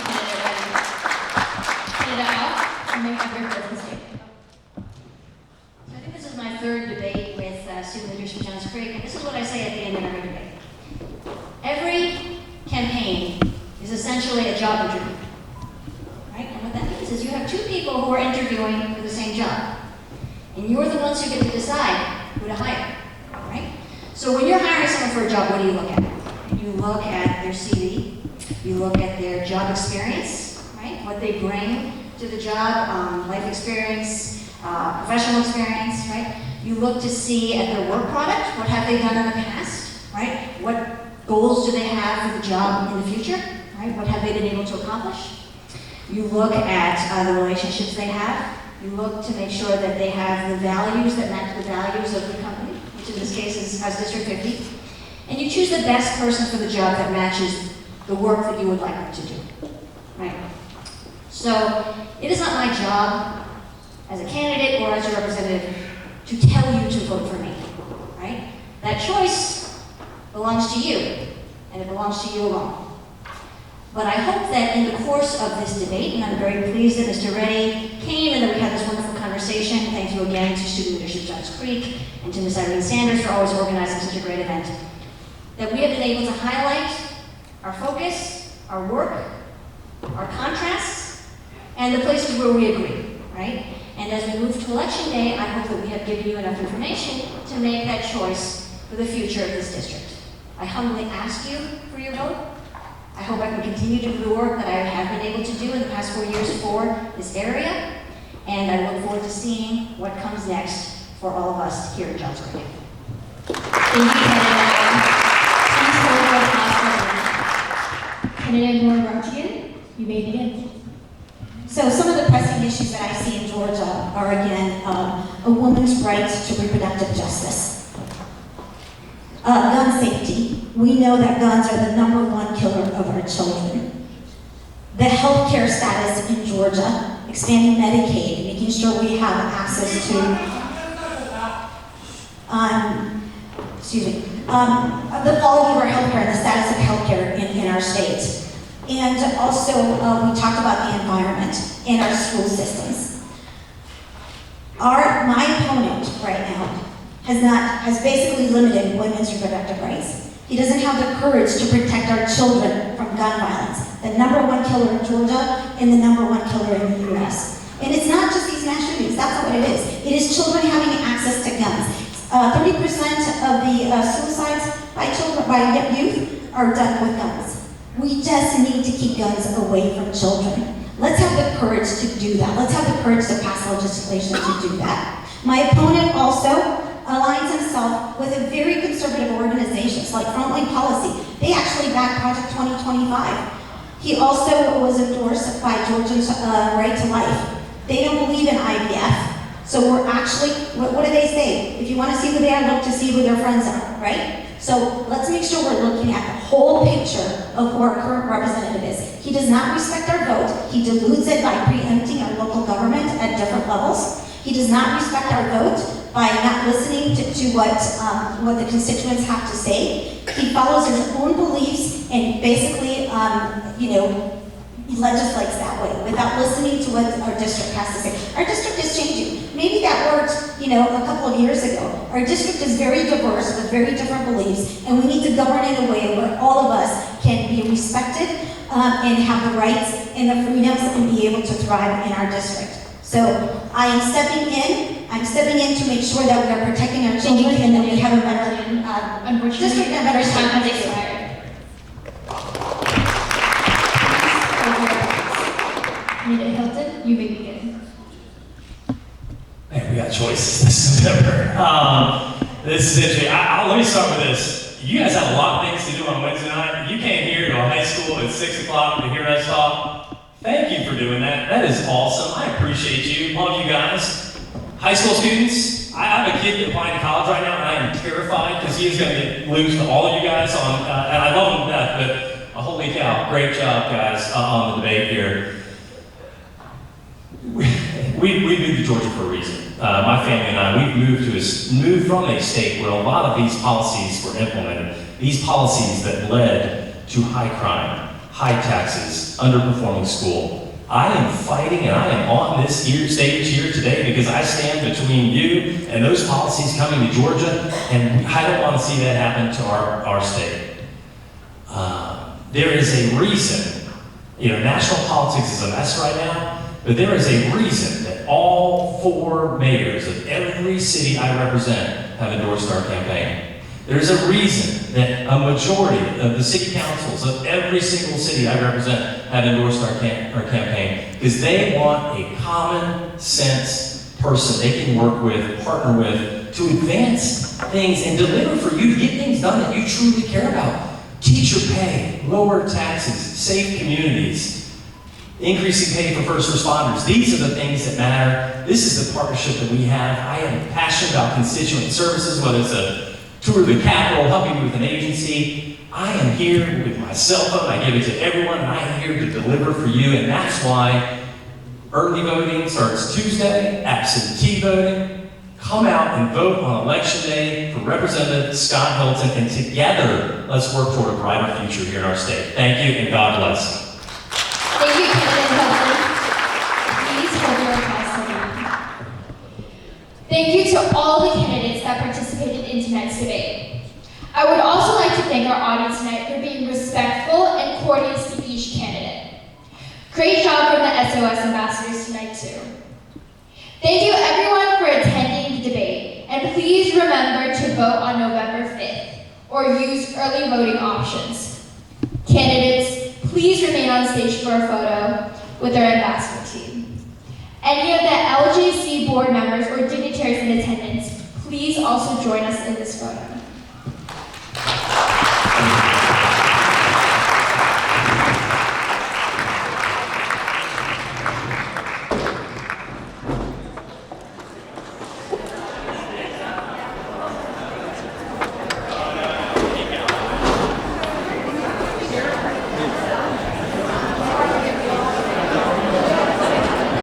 Speaker 1: Candidate Al, you may have your closing statement.
Speaker 4: So I think this is my third debate with student leaders from Johns Creek, and this is what I say at the end of every debate. Every campaign is essentially a job interview, right? And what that means is you have two people who are interviewing for the same job, and you're the ones who get to decide who to hire, right? So when you're hiring someone for a job, what do you look at? You look at their CV, you look at their job experience, right? What they bring to the job, life experience, professional experience, right? You look to see at their work product, what have they done in the past, right? What goals do they have for the job in the future, right? What have they been able to accomplish? You look at the relationships they have. You look to make sure that they have the values that match the values of the company, which in this case is House District 50. And you choose the best person for the job that matches the work that you would like them to do, right? So it is not my job as a candidate or as a representative to tell you to vote for me, right? That choice belongs to you, and it belongs to you alone. But I hope that in the course of this debate, and I'm very pleased that Mr. Reddy came and that we had this wonderful conversation. Thank you again to Student Leadership Johns Creek and to Ms. Irene Sanders for always organizing such a great event. That we have been able to highlight our focus, our work, our contrasts, and the places where we agree, right? And as we move to Election Day, I hope that we have given you enough information to make that choice for the future of this district. I humbly ask you for your vote. I hope I can continue to do the work that I have been able to do in the past 4 years for this area, and I look forward to seeing what comes next for all of us here at Johns Creek.
Speaker 1: Thank you, Candidate Al. Please hold your applause for Candidate Moore-Routian, you may begin.
Speaker 3: So some of the pressing issues that I see in Georgia are, again, a woman's right to reproductive justice. Gun safety. We know that guns are the #1 killer of our children. The healthcare status in Georgia, expanding Medicaid, making sure we have access to, the quality of our healthcare and the status of healthcare in our state. And also, we talked about the environment in our school systems. My opponent right now has basically limited women's reproductive rights. He doesn't have the courage to protect our children from gun violence, the #1 killer in Georgia and the #1 killer in the U.S. And it's not just these mass shootings, that's not what it is. It is children having access to guns. 30% of the suicides by youth are done with guns. We just need to keep guns away from children. Let's have the courage to do that. Let's have the courage to pass legislation to do that. My opponent also aligns himself with a very conservative organizations like Frontline Policy. They actually back Project 2025. He also was endorsed by Georgians Right to Life. They don't believe in IVF. So we're actually, what do they say? If you want to see who they are, look to see who their friends are, right? So let's make sure we're looking at the whole picture of who our current representative is. He does not respect our vote. He dilutes it by preempting our local government at different levels. He does not respect our vote by not listening to what the constituents have to say. He follows his own beliefs and basically, legislates that way without listening to what our district has to say. Our district is changing. Maybe that worked, a couple of years ago. Our district is very diverse with very different beliefs, and we need to govern in a way where all of us can be respected and have the rights and the freedoms and be able to thrive in our district. So I am stepping in. I'm stepping in to make sure that we are protecting our children and that we have a better district and a better
Speaker 1: time has
Speaker 3: state.
Speaker 1: expired. Candidate Hilton, you may begin.
Speaker 2: Man, we got choices this November. This is interesting. Let me start with this. You guys have a lot of things to do on Wednesday night. You came here to a high school at 6 o'clock to hear us talk. Thank you for doing that. That is awesome. I appreciate you. Love you guys. High school students, I have a kid applying to college right now, and I am terrified because he is going to get loose to all of you guys on, and I love him to death, but holy cow, great job, guys, on the debate here. We moved to Georgia for a reason. My family and I, we moved from a state where a lot of these policies were implemented. These policies that led to high crime, high taxes, underperforming school. I am fighting and I am on this stage here today because I stand between you and those policies coming to Georgia, and I don't want to see that happen to our state. There is a reason, national politics is a mess right now, but there is a reason that all 4 mayors of every city I represent have endorsed our campaign. There's a reason that a majority of the city councils of every single city I represent have endorsed our campaign, because they want a common sense person they can work with, partner with, to advance things and deliver for you to get things done that you truly care about. Teacher pay, lower taxes, safe communities, increasing pay for first responders. These are the things that matter. This is the partnership that we have. I am passionate about constituent services, whether it's a tour of the Capitol, helping you with an agency. I am here with my cell phone. I give it to everyone, and I am here to deliver for you, and that's why early voting starts Tuesday, absentee voting. Come out and vote on Election Day for Representative Scott Hilton, and together, let's work toward a brighter future here in our state. Thank you, and God bless.
Speaker 1: Thank you, Candidate Hilton. Please hold your applause to me. Thank you to all the candidates that participated in tonight's debate. I would also like to thank our audience tonight for being respectful and courteous to each candidate. Great job from the SOS ambassadors tonight too. Thank you everyone for attending the debate, and please remember to vote on November 5th or use early voting options. Candidates, please remain on stage for a photo with our ambassador team. Any of the LJC board members or dignitaries in attendance, please also join us in this photo.